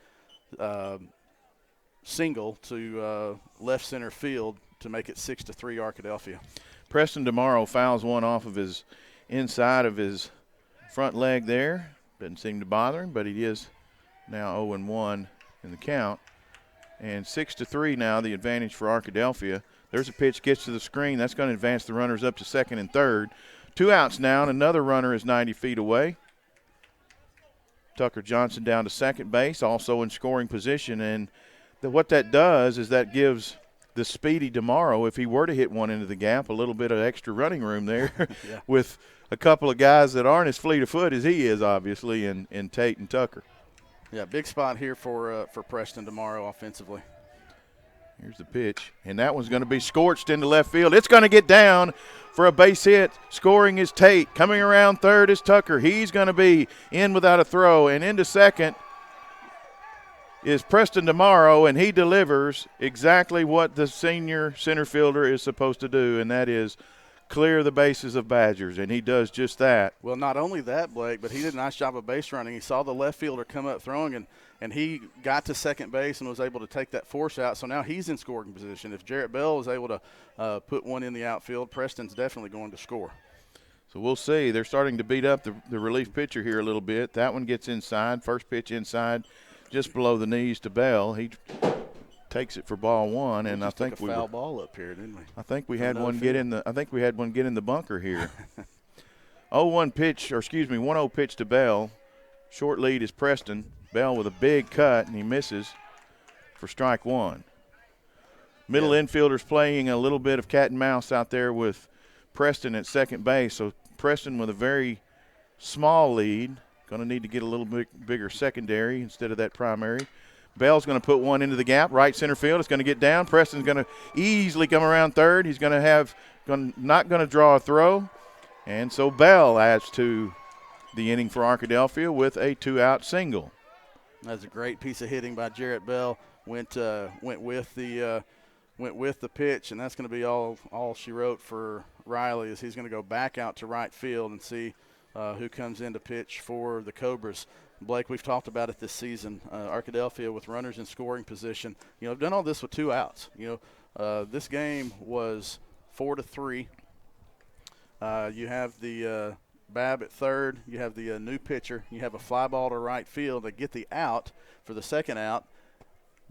single to left center field to make it 6-3 Arkadelphia. Preston DeMauro fouls one off of his inside of his front leg there. Doesn't seem to bother him, but he is now 0-1 in the count. And 6-3 now, the advantage for Arkadelphia. There's a pitch, gets to the screen. That's going to advance the runners up to second and third. 2 outs now, and another runner is 90 feet away. Tucker Johnson down to second base, also in scoring position. And what that does is that gives the speedy DeMauro, if he were to hit one into the gap, a little bit of extra running room there with a couple of guys that aren't as fleet of foot as he is, obviously, in Tate and Tucker. Yeah, big spot here for Preston DeMauro offensively. Here's the pitch, and that one's going to be scorched into left field. It's going to get down for a base hit. Scoring is Tate. Coming around third is Tucker. He's going to be in without a throw, and into second is Preston DeMauro, and he delivers exactly what the senior center fielder is supposed to do, and that is clear the bases of Badgers, and he does just that. Well, not only that, Blake, but he did a nice job of base running. He saw the left fielder come up throwing, and he got to second base and was able to take that force out. So now he's in scoring position. If Jarrett Bell is able to put one in the outfield, Preston's definitely going to score. So we'll see. They're starting to beat up the relief pitcher here a little bit. That one gets inside. First pitch inside, just below the knees to Bell. He takes it for ball one, and I think took a foul ball up here, didn't we? I think we had one get in the. I think we had one get in the bunker here. 0-1 pitch, or excuse me, 1-0 pitch to Bell. Short lead is Preston. Bell with a big cut, and he misses for strike one. Middle infielders playing a little bit of cat and mouse out there with Preston at second base. So Preston with a very small lead. Going to need to get a little bit bigger secondary instead of that primary. Bell's going to put one into the gap, right center field. It's going to get down. Preston's going to easily come around third. He's going to not going to draw a throw. And so Bell adds to the inning for Arkadelphia with a 2-out single. That's a great piece of hitting by Jarrett Bell. Went with the pitch, and that's going to be all she wrote for Riley. Is he's going to go back out to right field and see who comes in to pitch for the Cobras. Blake, we've talked about it this season. Arkadelphia with runners in scoring position. You know, done all this with 2 outs. You know, this game was 4-3. You have the Babb at third. You have the new pitcher. You have a fly ball to right field to get the out for the second out.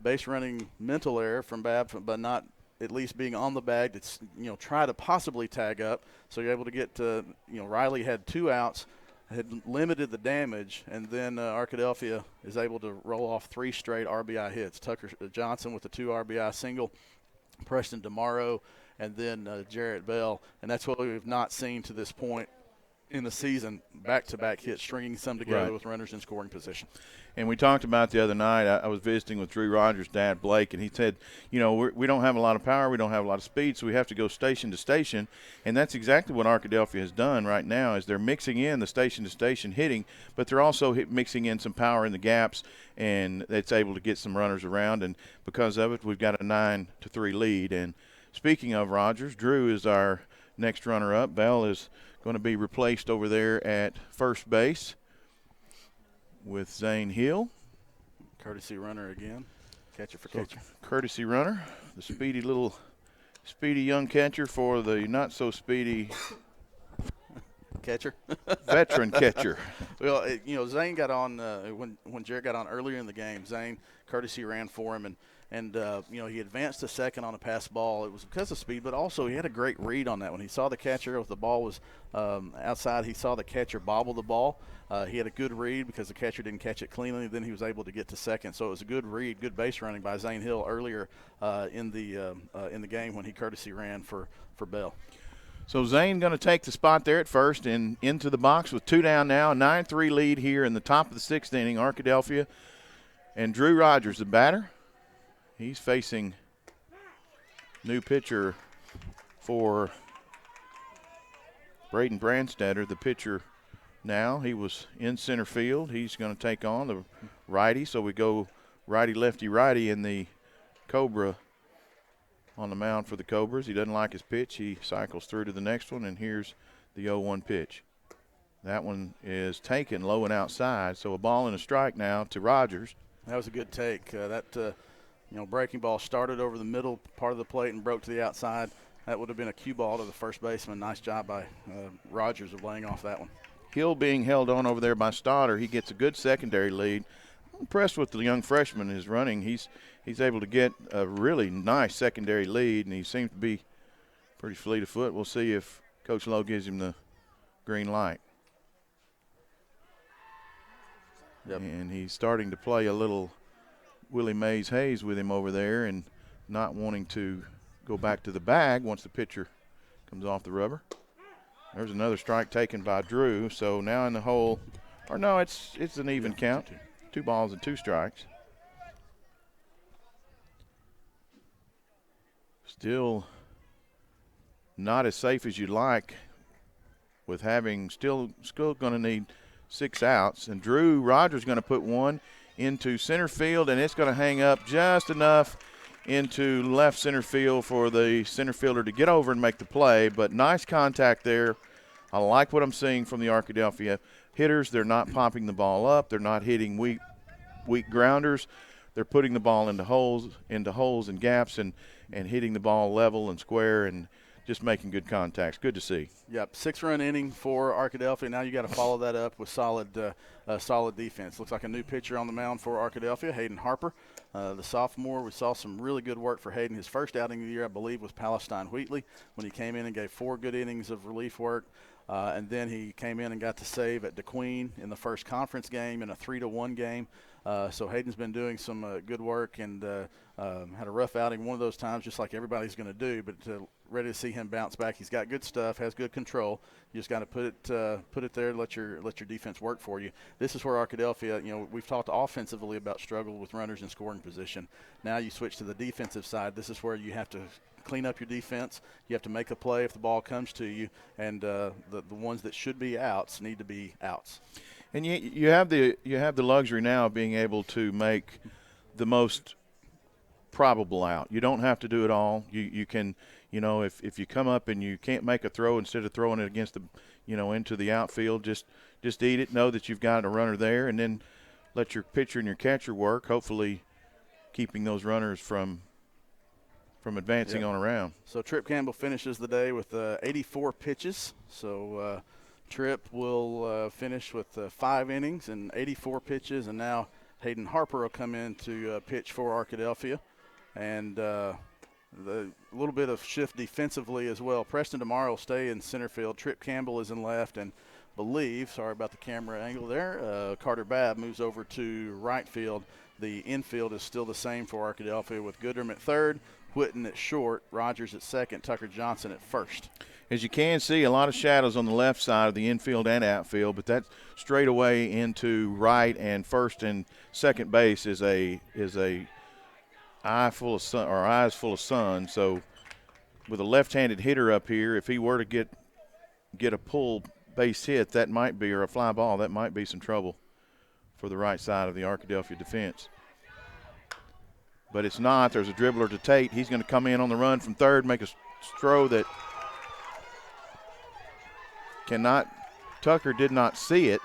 Base running mental error from Babb, but not at least being on the bag to try to possibly tag up. So you're able to get Riley had 2 outs, had limited the damage, and then Arkadelphia is able to roll off 3 straight RBI hits. Tucker Johnson with a 2 RBI single, Preston DeMauro, and then Jarrett Bell. And that's what we've not seen to this point in the season, back-to-back hits, stringing some together with runners in scoring position. And we talked about the other night, I was visiting with Drew Rogers' dad, Blake, and he said, we don't have a lot of power, we don't have a lot of speed, so we have to go station to station. And that's exactly what Arkadelphia has done right now, is they're mixing in the station-to-station hitting, but they're also mixing in some power in the gaps, and it's able to get some runners around. And because of it, we've got a 9-3 lead. And speaking of Rogers, Drew is our next runner-up. Bell is going to be replaced over there at first base with Zane Hill. Courtesy runner again. Catcher for catcher. Courtesy runner, the speedy young catcher for the not so speedy catcher. Veteran catcher. Well, Zane got on when Jarrett got on earlier in the game. Zane courtesy ran for him, and he advanced to second on a pass ball. It was because of speed, but also he had a great read on that. When he saw the catcher, if the ball was outside, he saw the catcher bobble the ball. He had a good read because the catcher didn't catch it cleanly. Then he was able to get to second. So it was a good read, good base running by Zane Hill earlier in the game when he courtesy ran for Bell. So Zane going to take the spot there at first and into the box with 2 down now. 9-3 lead here in the top of the 6th inning. Arkadelphia and Drew Rogers, the batter. He's facing new pitcher for Braden Brandstetter, the pitcher now. He was in center field. He's going to take on the righty. So we go righty, lefty, righty in the Cobra on the mound for the Cobras. He doesn't like his pitch. He cycles through to the next one, and here's the 0-1 pitch. That one is taken low and outside, so a ball and a strike now to Rogers. That was a good take. Breaking ball started over the middle part of the plate and broke to the outside. That would have been a cue ball to the first baseman. Nice job by Rogers of laying off that one. Hill being held on over there by Stoddard. He gets a good secondary lead. I'm impressed with the young freshman in his running. He's able to get a really nice secondary lead, and he seems to be pretty fleet of foot. We'll see if Coach Lowe gives him the green light. Yep. And he's starting to play a little Willie Mays Hayes with him over there and not wanting to go back to the bag once the pitcher comes off the rubber. There's another strike taken by Drew. So now in the hole, or no, it's an even count. 2 balls and 2 strikes. Still not as safe as you'd like with having still going to need 6 outs. And Drew Rogers going to put one into center field, and it's going to hang up just enough into left center field for the center fielder to get over and make the play. But nice contact there. I like what I'm seeing from the Arkadelphia hitters. They're not popping the ball up. They're not hitting weak grounders. They're putting the ball into holes and gaps and hitting the ball level and square and just making good contacts. Good to see. Yep, 6-run inning for Arkadelphia. Now you got to follow that up with solid defense. Looks like a new pitcher on the mound for Arkadelphia, Hayden Harper, the sophomore. We saw some really good work for Hayden. His first outing of the year, I believe, was Palestine Wheatley when he came in and gave 4 good innings of relief work. And then he came in and got to save at DeQueen in the first conference game in a 3-1 game. So Hayden's been doing some good work and had a rough outing one of those times, just like everybody's going to do, but ready to see him bounce back. He's got good stuff, has good control. You just got to put it there, let your defense work for you. This is where Arkadelphia, we've talked offensively about struggle with runners in scoring position. Now you switch to the defensive side. This is where you have to clean up your defense. You have to make a play if the ball comes to you, and the ones that should be outs need to be outs. And you have the luxury now of being able to make the most probable out. You don't have to do it all. You can, if you come up and you can't make a throw, instead of throwing it against the, into the outfield, just eat it. Know that you've got a runner there, and then let your pitcher and your catcher work. Hopefully, keeping those runners from advancing on around. So Trip Campbell finishes the day with 84 pitches. So Tripp will finish with 5 innings and 84 pitches, and now Hayden Harper will come in to pitch for Arkadelphia. And the little bit of shift defensively as well. Preston Demar will stay in center field. Tripp Campbell is in left, and sorry about the camera angle there, Carter Babb moves over to right field. The infield is still the same for Arkadelphia with Goodrum at third, Whitten at short, Rogers at second, Tucker Johnson at first. As you can see, a lot of shadows on the left side of the infield and outfield, but that straightaway into right and first and second base is a eyes full of sun. So with a left-handed hitter up here, if he were to get a pull base hit, that might be, or a fly ball, that might be some trouble for the right side of the Arkadelphia defense. But it's not. There's a dribbler to Tate. He's going to come in on the run from third, make a throw that Tucker did not see it.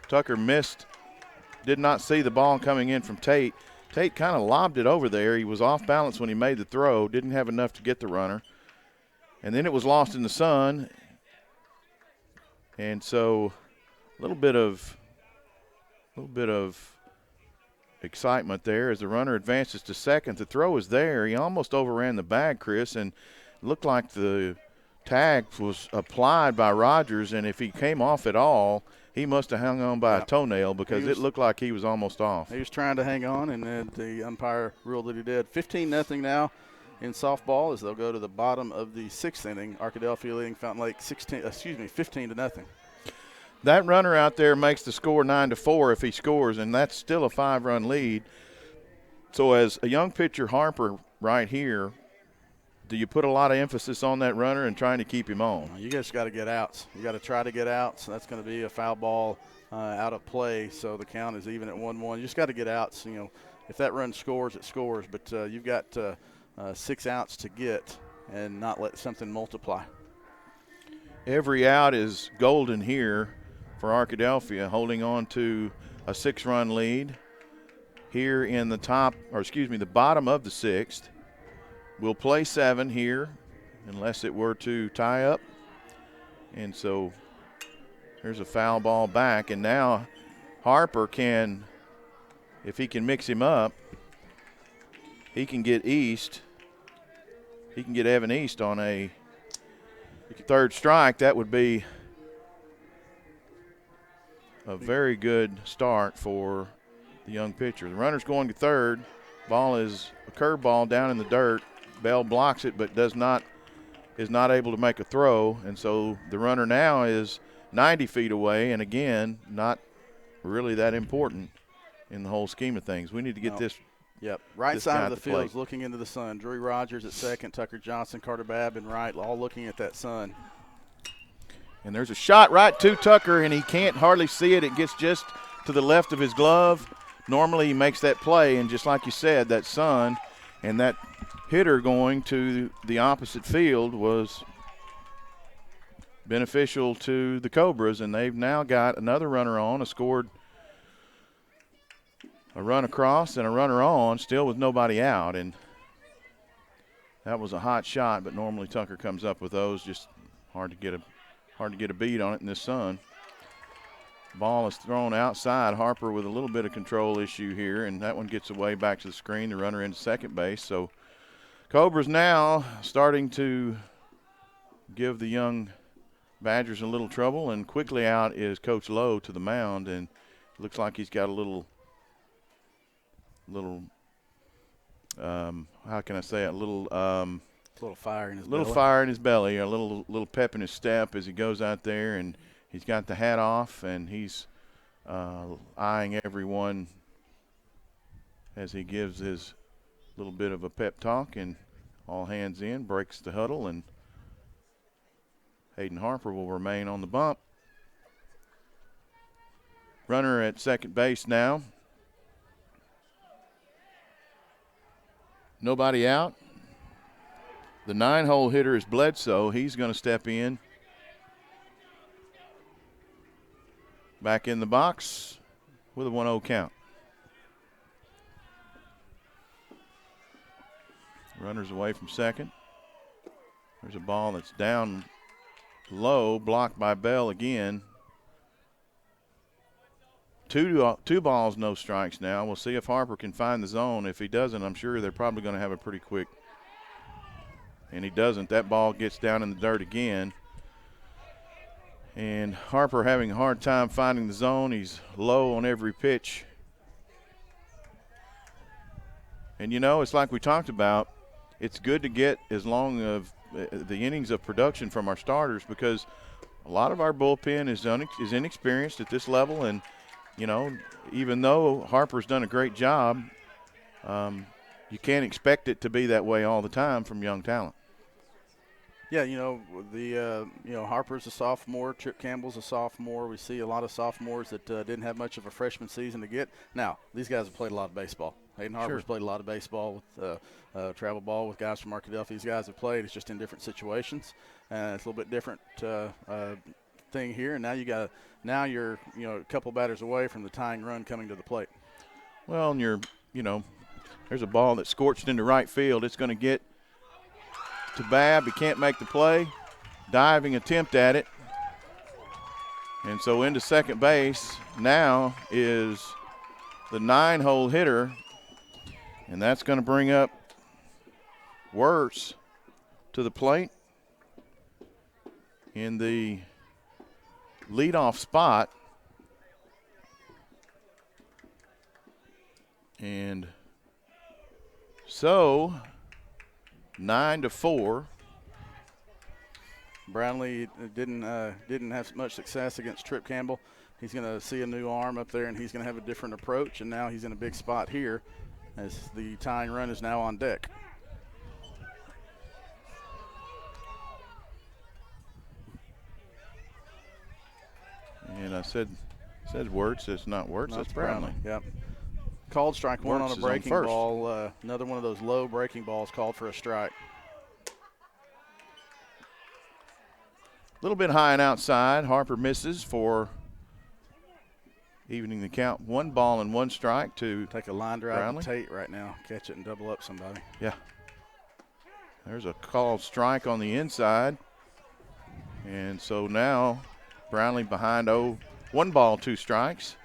Tucker did not see the ball coming in from Tate. Tate kind of lobbed it over there. He was off balance when he made the throw, didn't have enough to get the runner. And then it was lost in the sun. And so a little bit of excitement there as the runner advances to second. The throw is there. He almost overran the bag, Chris, and looked like the tag was applied by Rogers, and if he came off at all, he must have hung on by a toenail because it looked like he was almost off. He was trying to hang on, and then the umpire ruled that he did. 15-0 now in softball as they'll go to the bottom of the 6th inning. Arkadelphia leading Fountain Lake 15-0. That runner out there makes the score 9-4 if he scores, and that's still a 5-run lead. So as a young pitcher, Harper, right here, do you put a lot of emphasis on that runner and trying to keep him on? You just got to get outs. You got to try to get outs. So that's going to be a foul ball out of play. So the count is even at 1-1. You just got to get outs. You know, if that run scores, it scores. But you've got 6 outs to get and not let something multiply. Every out is golden here for Arkadelphia, holding on to a 6-run lead here in the bottom of the 6th. We'll play 7 here unless it were to tie up. And so there's a foul ball back. And now Harper can, if he can mix him up, he can get East. He can get Evan East on a 3rd strike. That would be a very good start for the young pitcher. The runner's going to third. Ball is a curveball down in the dirt. Bell blocks it, but is not able to make a throw, and so the runner now is 90 feet away, and again, not really that important in the whole scheme of things. We need to get this. Yep, right side of the field is looking into the sun. Drew Rogers at second, Tucker Johnson, Carter Babb in right, all looking at that sun. And there's a shot right to Tucker, and he can't hardly see it. It gets just to the left of his glove. Normally he makes that play, and just like you said, that sun and that hitter going to the opposite field was beneficial to the Cobras, and they've now got another runner on, scored a run across and a runner on, still with nobody out. And that was a hot shot, but normally Tucker comes up with those. Just hard to get a beat on it in this sun. Ball is thrown outside. Harper with a little bit of control issue here, and that one gets away back to the screen. The runner into second base. So Cobras now starting to give the young Badgers a little trouble, and quickly out is Coach Lowe to the mound, and it looks like he's got a little how can I say it? Little fire in his belly. Fire in his belly, a little pep in his step as he goes out there, and he's got the hat off, and he's eyeing everyone as he gives his little bit of a pep talk, and all hands in, breaks the huddle, and Hayden Harper will remain on the bump. Runner at second base now. Nobody out. The 9-hole hitter is Bledsoe. He's going to step in. Back in the box with a 1-0 count. Runners away from second. There's a ball that's down low, blocked by Bell again. Two balls, no strikes now. We'll see if Harper can find the zone. If he doesn't, I'm sure they're probably going to have a pretty quick. And he doesn't. That ball gets down in the dirt again. And Harper having a hard time finding the zone. He's low on every pitch. And, you know, it's like we talked about. It's good to get as long of the innings of production from our starters because a lot of our bullpen is inexperienced at this level. And, you know, even though Harper's done a great job, you can't expect it to be that way all the time from young talent. Yeah, you know, Harper's a sophomore, Trip Campbell's a sophomore. We see a lot of sophomores that didn't have much of a freshman season to get. Now, these guys have played a lot of baseball. Hayden Harper's played a lot of baseball with travel ball with guys from Arkadelphia. These guys have played. It's just in different situations. It's a little bit different thing here. And now you're a couple batters away from the tying run coming to the plate. Well, and there's a ball that's scorched into right field. It's going to get to Babb. He can't make the play. Diving attempt at it. And so into second base now is the 9-hole hitter. And that's going to bring up Wirtz to the plate in the leadoff spot. And so 9-4. Brownlee didn't have much success against Trip Campbell. He's going to see a new arm up there, and he's going to have a different approach. And now he's in a big spot here as the tying run is now on deck. And I said Wirtz. It's not Wirtz. That's Brownlee. Yep. Called strike one Wirtz on a breaking on ball. Another one of those low breaking balls called for a strike. A little bit high and outside. Harper misses for evening the count. 1 ball and 1 strike to take a line drive Brownlee. to Tate right now. Catch it and double up somebody. Yeah. There's a called strike on the inside. And so now Brownlee behind 1 ball, 2 strikes.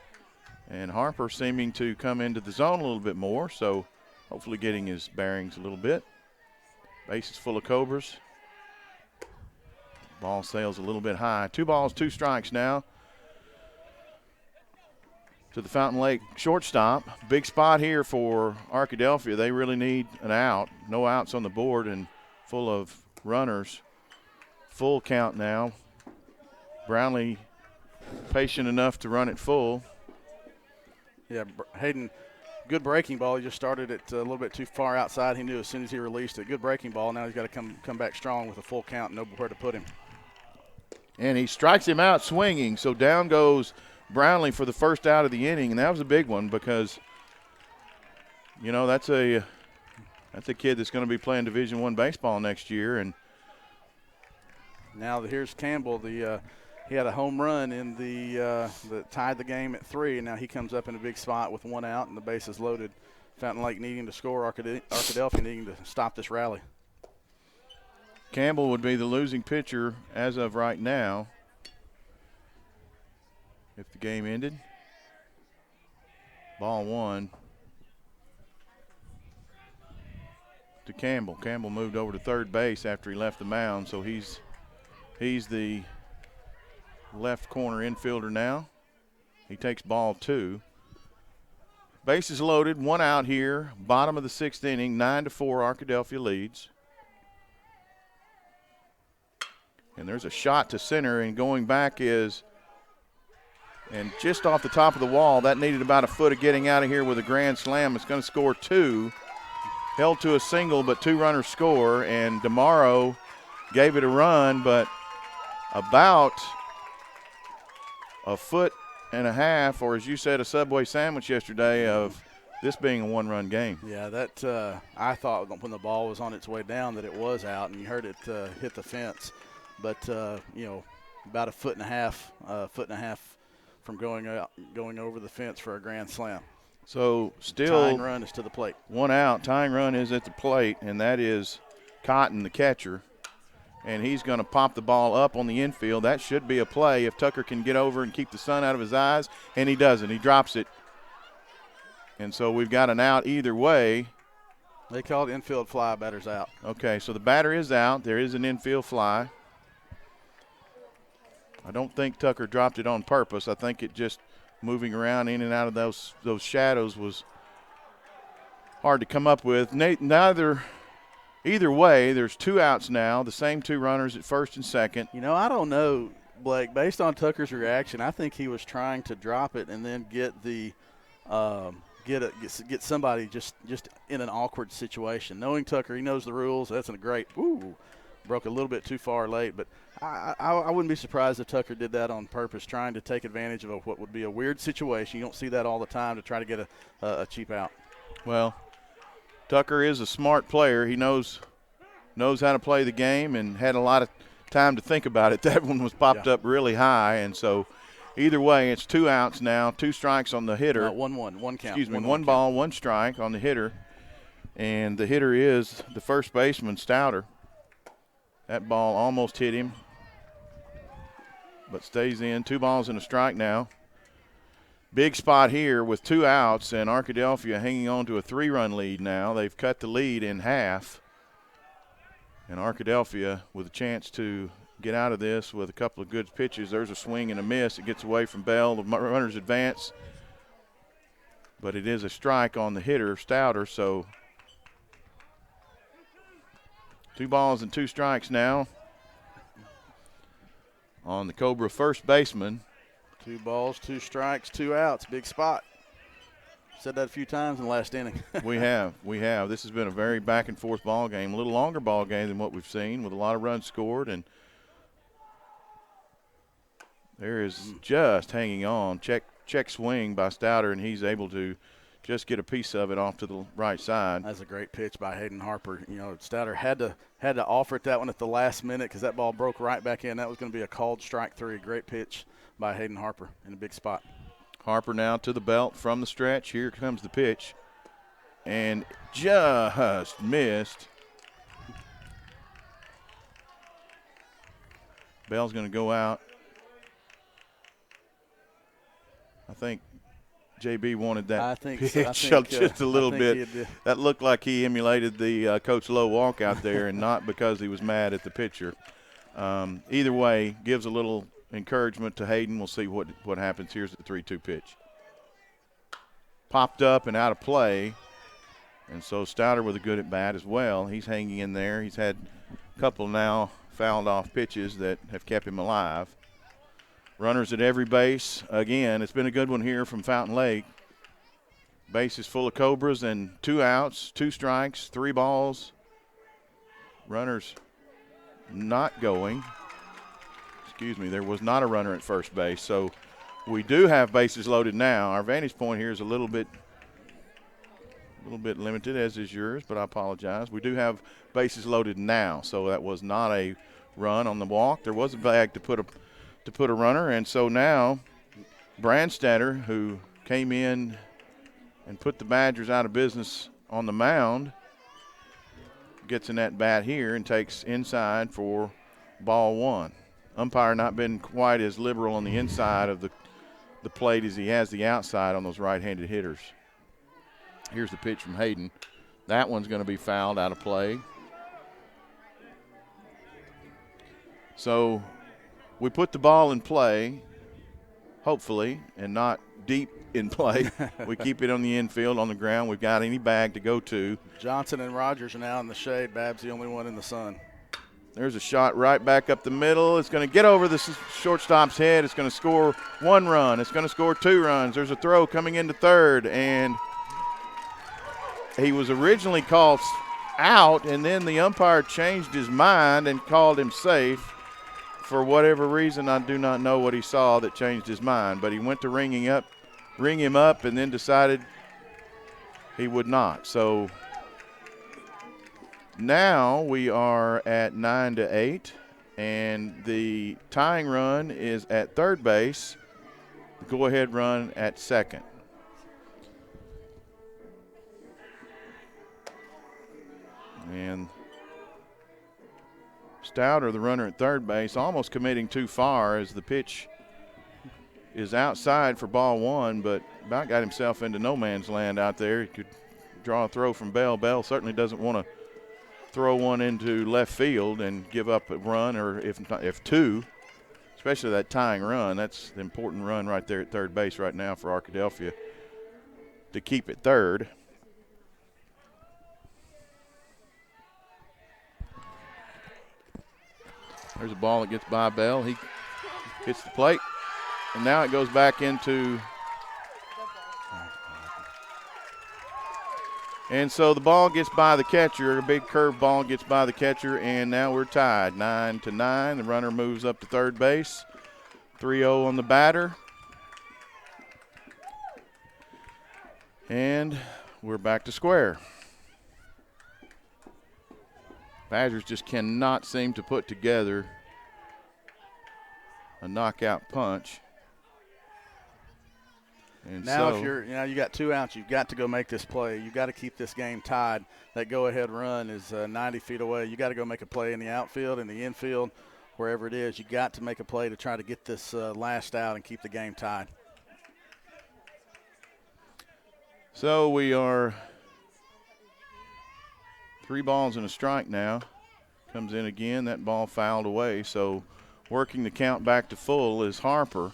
And Harper seeming to come into the zone a little bit more, so hopefully getting his bearings a little bit. Bases full of Cobras. Ball sails a little bit high. 2 balls, 2 strikes now to the Fountain Lake shortstop. Big spot here for Arkadelphia. They really need an out. No outs on the board and full of runners. Full count now. Brownlee patient enough to run it full. Yeah, Hayden, good breaking ball. He just started it a little bit too far outside. He knew as soon as he released it. Good breaking ball. Now he's got to come back strong with a full count and nowhere to put him. And he strikes him out swinging. So down goes Brownlee for the first out of the inning, and that was a big one because, you know, that's a kid that's going to be playing Division I baseball next year. And now here's Campbell. He had a home run in that tied the game at 3, and now he comes up in a big spot with 1 out and the bases loaded. Fountain Lake needing to score, Arkadelphia needing to stop this rally. Campbell would be the losing pitcher as of right now if the game ended. Ball 1 to Campbell. Campbell moved over to third base after he left the mound, so he's the left corner infielder now. He takes ball 2. Bases loaded, 1 out here, bottom of the 6th inning, 9-4 Arkadelphia leads. And there's a shot to center, and going back is, and just off the top of the wall, that needed about a foot of getting out of here with a grand slam. It's going to score 2. Held to a single, but 2 runners score, and DeMauro gave it a run, but about a foot and a half, or as you said, a Subway sandwich yesterday of this being a 1-run game. Yeah, that I thought when the ball was on its way down that it was out, and you heard it hit the fence. But about a foot and a half from going over the fence for a grand slam. So still tying run is to the plate. 1 out. Tying run is at the plate, and that is Cotton, the catcher. and he's going to pop the ball up on the infield. That should be a play if Tucker can get over and keep the sun out of his eyes, and he doesn't. He drops it. And so we've got an out either way. They called infield fly, batter's out. Okay, so the batter is out. There is an infield fly. I don't think Tucker dropped it on purpose. I think it just moving around in and out of those shadows was hard to come up with. Either way, there's 2 outs now, the same 2 runners at first and second. You know, I don't know, Blake. Based on Tucker's reaction, I think he was trying to drop it and then get the get somebody just in an awkward situation. Knowing Tucker, he knows the rules. That's a great broke a little bit too far late, but I wouldn't be surprised if Tucker did that on purpose, trying to take advantage of what would be a weird situation. You don't see that all the time, to try to get a cheap out. Well, Tucker is a smart player. He knows how to play the game and had a lot of time to think about it. That one was popped up really high, and so either way, it's 2 outs now, 2 strikes on the hitter. 1-1, one count. Excuse me, 1 ball, 1 strike on the hitter, and the hitter is the first baseman, Stouter. That ball almost hit him, but stays in. 2 balls and a strike now. Big spot here with 2 outs, and Arkadelphia hanging on to a 3-run lead now. They've cut the lead in half, and Arkadelphia with a chance to get out of this with a couple of good pitches. There's a swing and a miss. It gets away from Bell. The runners advance, but it is a strike on the hitter, Stouter. So 2 balls and 2 strikes now on the Cobra first baseman. 2 balls, 2 strikes, 2 outs. Big spot. Said that a few times in the last inning. We have. This has been a very back and forth ball game, a little longer ball game than what we've seen, with a lot of runs scored, and there is just hanging on. Check swing by Stouter, and he's able to just get a piece of it off to the right side. That's a great pitch by Hayden Harper. You know, Stouter had to offer it that one at the last minute, because that ball broke right back in. That was going to be a called strike 3. Great pitch by Hayden Harper in a big spot. Harper now to the belt from the stretch. Here comes the pitch, and just missed. Bell's going to go out. I think JB wanted that pitch just a little bit. That looked like he emulated the Coach Lowe walk out there, and not because he was mad at the pitcher. Either way, gives a little encouragement to Hayden. We'll see what happens. Here's the 3-2 pitch. Popped up and out of play, and so Stouter with a good at bat as well. He's hanging in there. He's had a couple now fouled off pitches that have kept him alive. Runners at every base. Again, it's been a good one here from Fountain Lake. Base is full of Cobras, and 2 outs, 2 strikes, 3 balls. Runners not going. Excuse me, there was not a runner at first base, so we do have bases loaded now. Our vantage point here is a little bit limited, as is yours, but I apologize. We do have bases loaded now, so that was not a run on the walk. There was a bag to put a runner, and so now Brandstatter, who came in and put the Badgers out of business on the mound, gets an at bat here and takes inside for ball 1. Umpire not been quite as liberal on the inside of the plate as he has the outside on those right-handed hitters. Here's the pitch from Hayden. That one's going to be fouled out of play. So we put the ball in play, hopefully, and not deep in play. We keep it on the infield, on the ground. We've got any bag to go to. Johnson and Rogers are now in the shade. Bab's the only one in the sun. There's a shot right back up the middle. It's going to get over the shortstop's head. It's going to score 1 run. It's going to score 2 runs. There's a throw coming into third, and he was originally called out, and then the umpire changed his mind and called him safe. For whatever reason, I do not know what he saw that changed his mind, but he went to ring him up, and then decided he would not. So now we are at 9-8, and the tying run is at third base. The go-ahead run at second. And Stouter, the runner at third base, almost committing too far as the pitch is outside for ball one, but about got himself into no man's land out there. He could draw a throw from Bell. Bell certainly doesn't want to throw one into left field and give up a run, or if two, especially that tying run. That's the important run right there at third base right now for Arkadelphia to keep it third. There's a ball that gets by Bell. He hits the plate, and now it goes back into. And so the ball gets by the catcher. A big curve ball gets by the catcher, and now we're tied 9-9. The runner moves up to third base. 3-0 on the batter. And we're back to square. Badgers just cannot seem to put together a knockout punch. And now, so, if you got 2 outs, you've got to go make this play. You've got to keep this game tied. That go-ahead run is 90 feet away. You got to go make a play in the outfield, in the infield, wherever it is. You got to make a play to try to get this last out and keep the game tied. So we are 3 balls and a strike now. Comes in again. That ball fouled away. So working the count back to full is Harper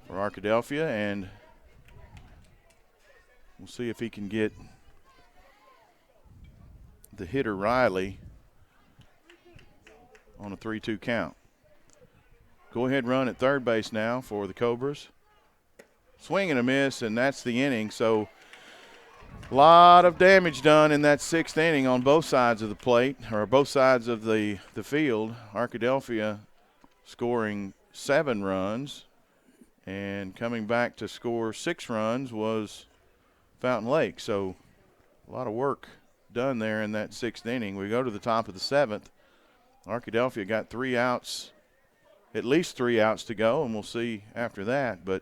for Arkadelphia, and we'll see if he can get the hitter Riley on a 3-2 count. Go ahead run at third base now for the Cobras. Swing and a miss, and that's the inning. So a lot of damage done in that 6th inning on both sides of the plate, or both sides of the field. Arkadelphia scoring 7 runs, and coming back to score 6 runs was Fountain Lake. So a lot of work done there in that 6th inning. We go to the top of the 7th. Arkadelphia got 3 outs, at least 3 outs to go, and we'll see after that. But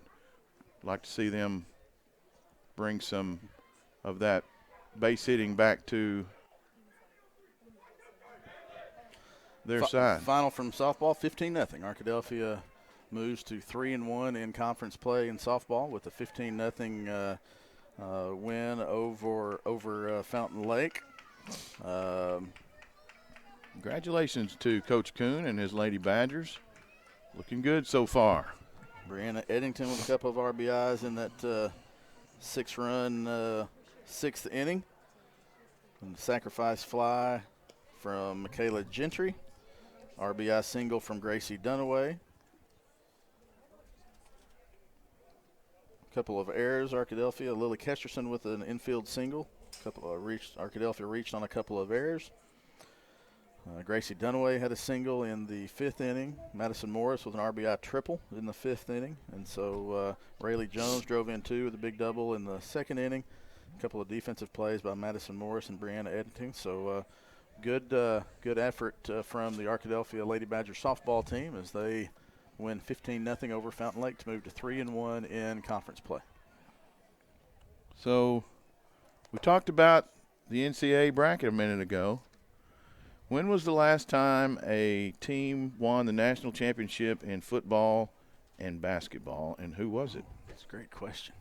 I'd like to see them bring some of that base hitting back to their side. Final from softball, 15-0. Arkadelphia moves to 3-1 in conference play in softball with a 15-0 win over Fountain Lake. Congratulations to Coach Kuhn and his Lady Badgers. Looking good so far. Brianna Eddington with a couple of RBIs in that 6-run 6th inning. And the sacrifice fly from Michaela Gentry. RBI single from Gracie Dunaway. Couple of errors, Arkadelphia. Lily Kesterson with an infield single. Arkadelphia reached on a couple of errors. Gracie Dunaway had a single in the 5th inning. Madison Morris with an RBI triple in the 5th inning. And so Rayleigh Jones drove in 2 with a big double in the 2nd inning. A couple of defensive plays by Madison Morris and Brianna Eddington. So good effort from the Arkadelphia Lady Badger softball team as they win 15-0 over Fountain Lake to move to 3-1 in conference play. So we talked about the NCAA bracket a minute ago. When was the last time a team won the national championship in football and basketball, and who was it? That's a great question.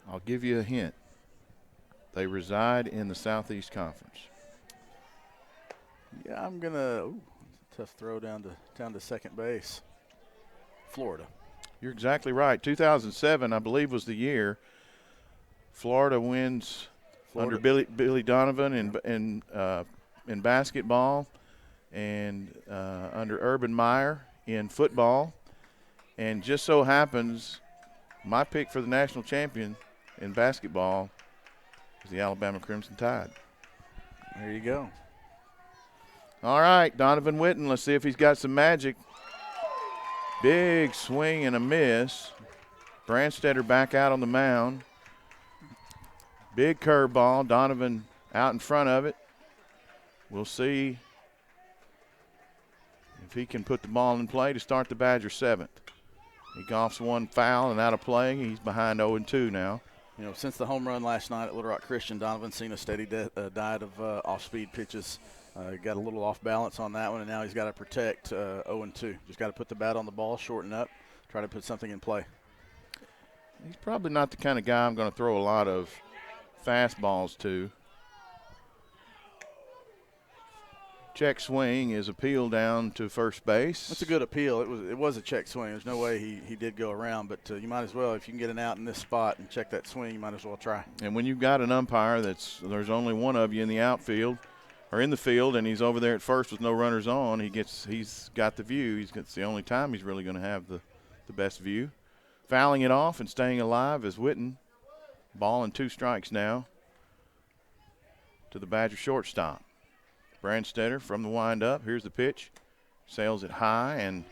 I'll give you a hint. They reside in the Southeast Conference. Yeah, I'm gonna. Tough throw down to second base. Florida. You're exactly right. 2007, I believe, was the year. Florida wins under Billy Donovan in basketball, and under Urban Meyer in football. And just so happens, my pick for the national champion in basketball is the Alabama Crimson Tide. There you go. All right, Donovan Witten, let's see if he's got some magic. Big swing and a miss. Brandstetter back out on the mound. Big curveball. Donovan out in front of it. We'll see if he can put the ball in play to start the Badger 7th. He golfs one foul and out of play. He's behind 0-2 now. You know, since the home run last night at Little Rock Christian, Donovan's seen a steady diet of off-speed pitches. Got a little off balance on that one, and now he's got to protect 0-2. Just got to put the bat on the ball, shorten up, try to put something in play. He's probably not the kind of guy I'm going to throw a lot of fastballs to. Check swing is appealed down to first base. That's a good appeal. It was a check swing. There's no way he did go around, but you might as well, if you can get an out in this spot and check that swing, you might as well try. And when you've got an umpire there's only one of you in the outfield or in the field, and he's over there at first with no runners on, he's got the view. It's the only time he's really going to have the best view. Fouling it off and staying alive is Witten. Ball and 2 strikes now to the Badger shortstop. Brandstetter from the windup. Here's the pitch. Sails it high, and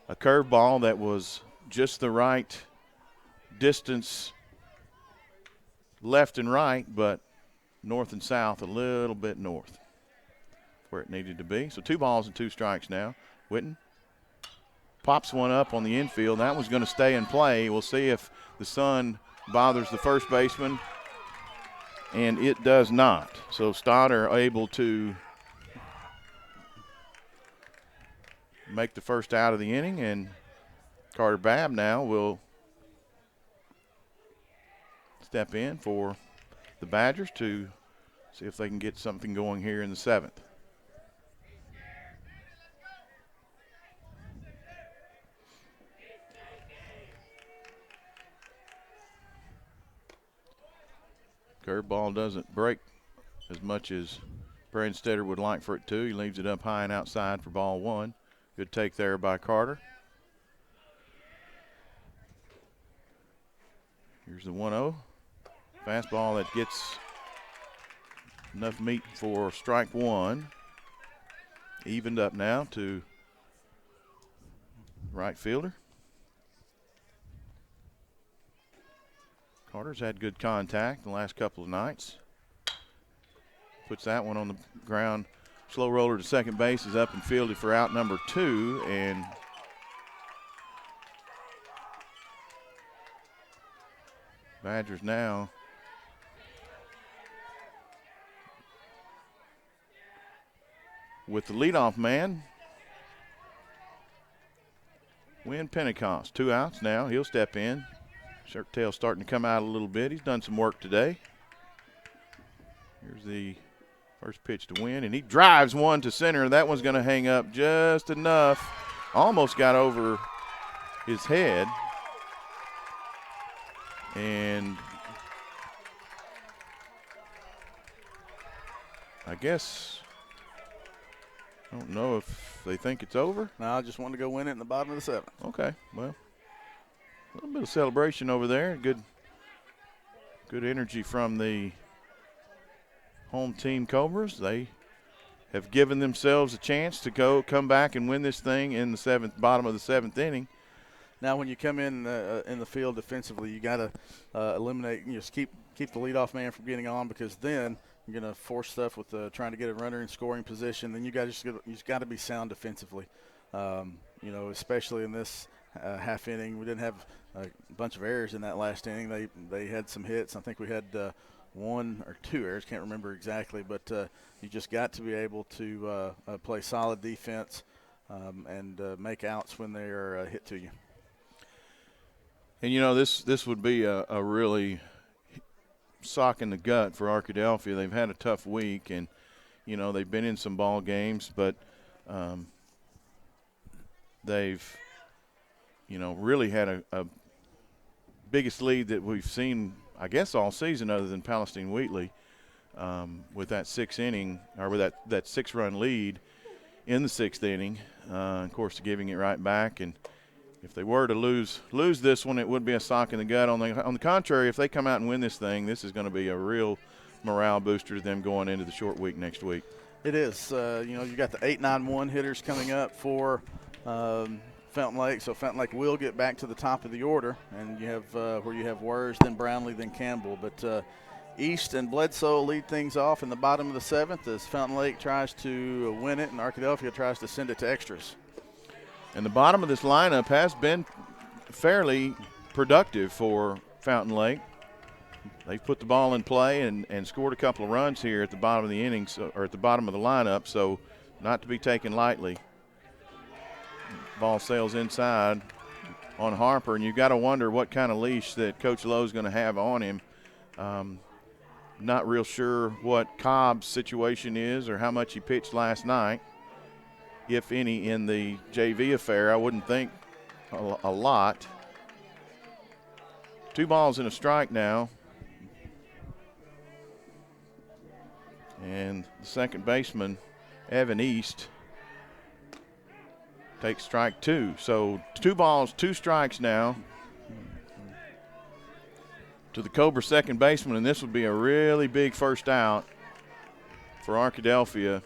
a curveball that was just the right distance left and right, but north and south, a little bit north where it needed to be. So 2 balls and 2 strikes now. Witten pops one up on the infield. That one's going to stay in play. We'll see if the sun bothers the first baseman. And it does not. So Stoddard able to make the first out of the inning, and Carter Babb now will step in for the Badgers to see if they can get something going here in the 7th. Curveball doesn't break as much as Brandstetter would like for it to. He leaves it up high and outside for ball 1. Good take there by Carter. Here's the 1-0. Fastball that gets enough meat for strike 1. Evened up now to right fielder. Carter's had good contact the last couple of nights. Puts that one on the ground. Slow roller to second base is up and fielded for out number 2. And Badgers now with the leadoff man, Win Pentecost. 2 outs now. He'll step in. Shirt tail starting to come out a little bit. He's done some work today. Here's the first pitch to Win, and he drives one to center. That one's going to hang up just enough. Almost got over his head. And I guess, I don't know if they think it's over. No, I just wanted to go win it in the bottom of the 7th. Okay, well, a little bit of celebration over there. Good energy from the home team Cobras. They have given themselves a chance to come back and win this thing in the bottom of the 7th inning. Now, when you come in the field defensively, you got to eliminate. Just keep the leadoff man from getting on, because then you're going to force stuff with trying to get a runner in scoring position. Then you just got to be sound defensively. Especially in this half inning, we didn't have a bunch of errors in that last inning. They had some hits. I think we had 1 or 2 errors. Can't remember exactly, but you just got to be able to play solid defense and make outs when they are hit to you. And, this would be a really sock in the gut for Arkadelphia. They've had a tough week, and, they've been in some ball games, but they've, really had a biggest lead that we've seen, I guess, all season other than Palestine Wheatley, with that 6th inning, or with that 6-run lead in the 6th inning, of course, giving it right back. And if they were to lose this one, it would be a sock in the gut. On the contrary, if they come out and win this thing, this is going to be a real morale booster to them going into the short week next week. It is. You got the 8-9-1 hitters coming up for Fountain Lake. So Fountain Lake will get back to the top of the order, and you have where you have Wers, then Brownlee, then Campbell. But East and Bledsoe lead things off in the bottom of the 7th as Fountain Lake tries to win it, and Arkadelphia tries to send it to extras. And the bottom of this lineup has been fairly productive for Fountain Lake. they've put the ball in play and scored a couple of runs here at the bottom of the innings, or at the bottom of the lineup, so not to be taken lightly. Ball sails inside on Harper, and you've got to wonder what kind of leash that Coach Lowe's going to have on him. Not real sure what Cobb's situation is or how much he pitched last night, if any, in the JV affair. I wouldn't think a lot. 2 balls and a strike now. And the second baseman, Evan East, takes strike 2. So 2 balls, 2 strikes now to the Cobra second baseman, and this would be a really big first out for Arkadelphia.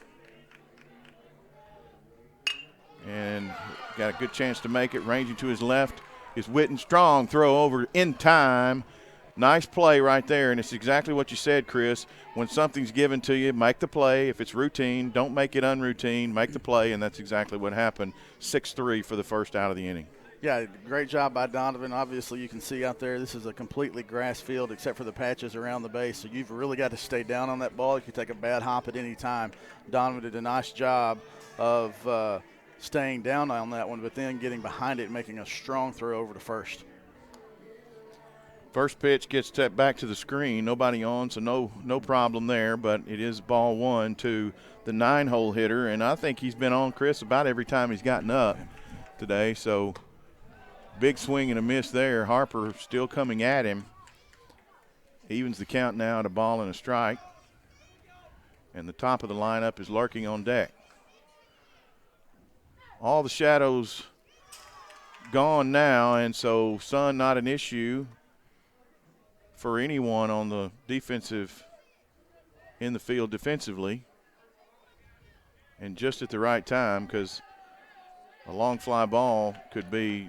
And got a good chance to make it. Ranging to his left is Witten. Strong throw over in time. Nice play right there, and it's exactly what you said, Chris. When something's given to you, make the play. If it's routine, don't make it unroutine. Make the play, and that's exactly what happened. 6-3 for the first out of the inning. Yeah, great job by Donovan. Obviously, you can see out there this is a completely grass field except for the patches around the base, so you've really got to stay down on that ball. You can take a bad hop at any time. Donovan did a nice job of staying down on that one, but then getting behind it and making a strong throw over to first. First pitch gets back to the screen. Nobody on, so no problem there, but it is ball 1 to the 9-hole hitter, and I think he's been on Chris about every time he's gotten up today, so big swing and a miss there. Harper still coming at him. Evens the count now at a ball and a strike. And the top of the lineup is lurking on deck. All the shadows gone now, and so sun not an issue for anyone on the defensive, in the field defensively. And just at the right time, because a long fly ball could be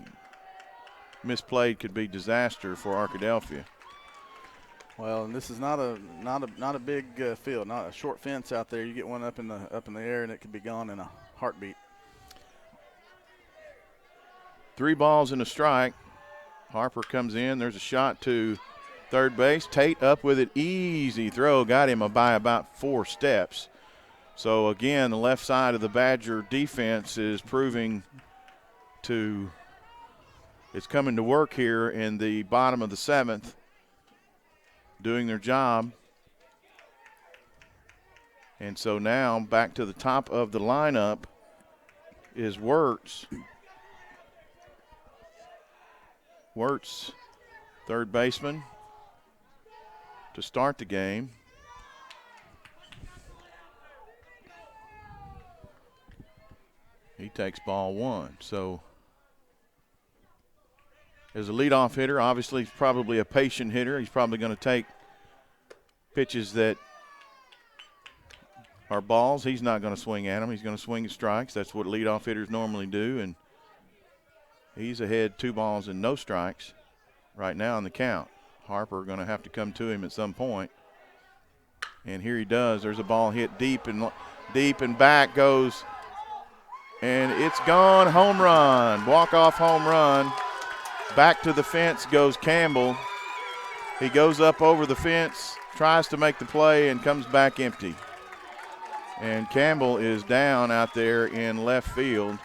misplayed, could be disaster for Arkadelphia. Well, and this is not a big field, not a short fence out there. You get one up in the air, and it could be gone in a heartbeat. 3 balls and a strike. Harper comes in. There's a shot to third base. Tate up with it. Easy throw. Got him by about 4 steps. So, again, the left side of the Badger defense is proving to – it's coming to work here in the bottom of the 7th, doing their job. And so now back to the top of the lineup is Wirtz. Wirtz, third baseman, to start the game. He takes ball 1. So as a leadoff hitter, obviously he's probably a patient hitter. He's probably going to take pitches that are balls. He's not going to swing at them. He's going to swing at strikes. That's what leadoff hitters normally do. And he's ahead 2 balls and no strikes right now in the count. Harper going to have to come to him at some point. And here he does. There's a ball hit deep and back goes. And it's gone. Home run. Walk-off home run. Back to the fence goes Campbell. He goes up over the fence, tries to make the play, and comes back empty. And Campbell is down out there in left field.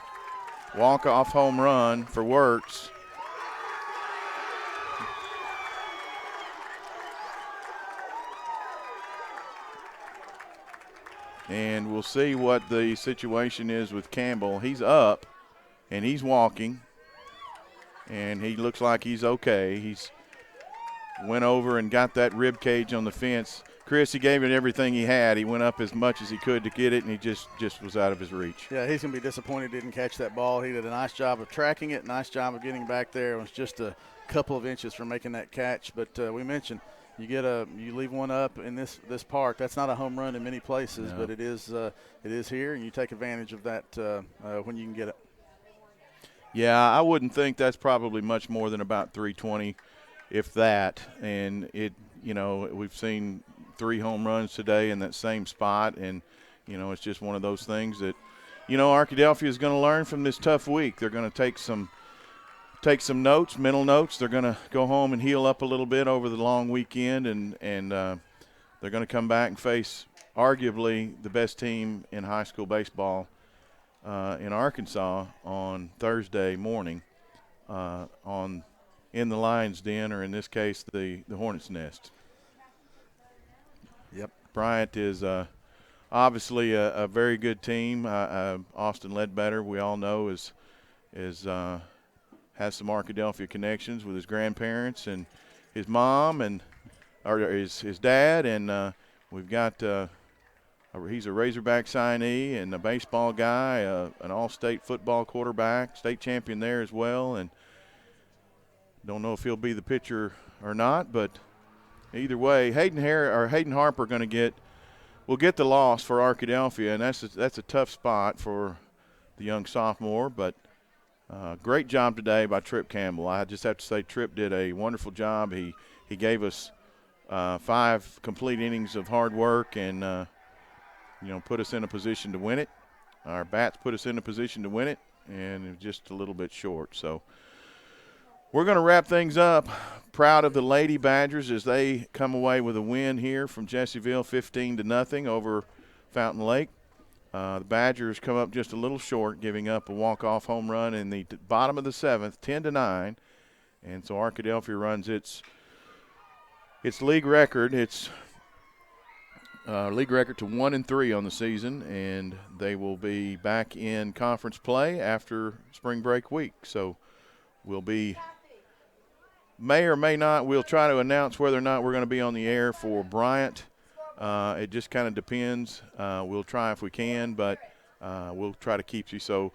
Walk-off home run for Wirtz. And we'll see what the situation is with Campbell. He's up, and he's walking, and he looks like he's okay. He's went over and got that rib cage on the fence. Chris, he gave it everything he had. He went up as much as he could to get it, and he just was out of his reach. Yeah, he's going to be disappointed he didn't catch that ball. He did a nice job of tracking it, nice job of getting back there. It was just a couple of inches from making that catch. But we mentioned you leave one up in this park. That's not a home run in many places, No. but it is here, and you take advantage of that when you can get it. Yeah, I wouldn't think that's probably much more than about 320, if that. And we've seen 3 home runs today in that same spot, and it's just one of those things that Arkadelphia is going to learn from this tough week. They're going to take some take some notes, mental notes. They're going to go home and heal up a little bit over the long weekend, and they're going to come back and face arguably the best team in high school baseball in Arkansas on Thursday morning in the Lions' Den, or in this case, the Hornets' Nest. Yep. Bryant is obviously a very good team. Austin Ledbetter, we all know, has some Arkadelphia connections with his grandparents and his mom or his dad, and we've got he's a Razorback signee and a baseball guy, an all-state football quarterback, state champion there as well, and don't know if he'll be the pitcher or not, but either way, Hayden Harper will get the loss for Arkadelphia, and that's a tough spot for the young sophomore, but great job today by Trip Campbell. I just have to say Trip did a wonderful job. He gave us 5 complete innings of hard work and put us in a position to win it. Our bats put us in a position to win it, and it was just a little bit short. So we're going to wrap things up. Proud of the Lady Badgers as they come away with a win here from Jessieville, 15-0 over Fountain Lake. The Badgers come up just a little short, giving up a walk-off home run in the bottom of the 7th, 10-9. And so Arkadelphia runs its league record. It's league record to 1-3 on the season, and they will be back in conference play after spring break week. So we'll may or may not, we'll try to announce whether or not we're going to be on the air for Bryant. It just kind of depends. We'll try if we can, but we'll try to keep you. So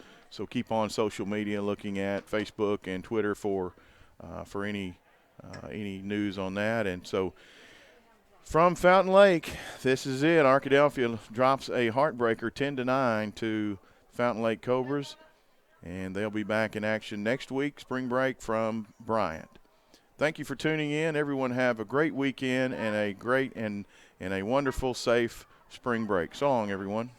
keep on social media, looking at Facebook and Twitter for any news on that. And so from Fountain Lake, this is it. Arkadelphia drops a heartbreaker, 10-9 to Fountain Lake Cobras, and they'll be back in action next week, spring break from Bryant. Thank you for tuning in. Everyone have a great weekend and a great and a wonderful, safe spring break. So long, everyone.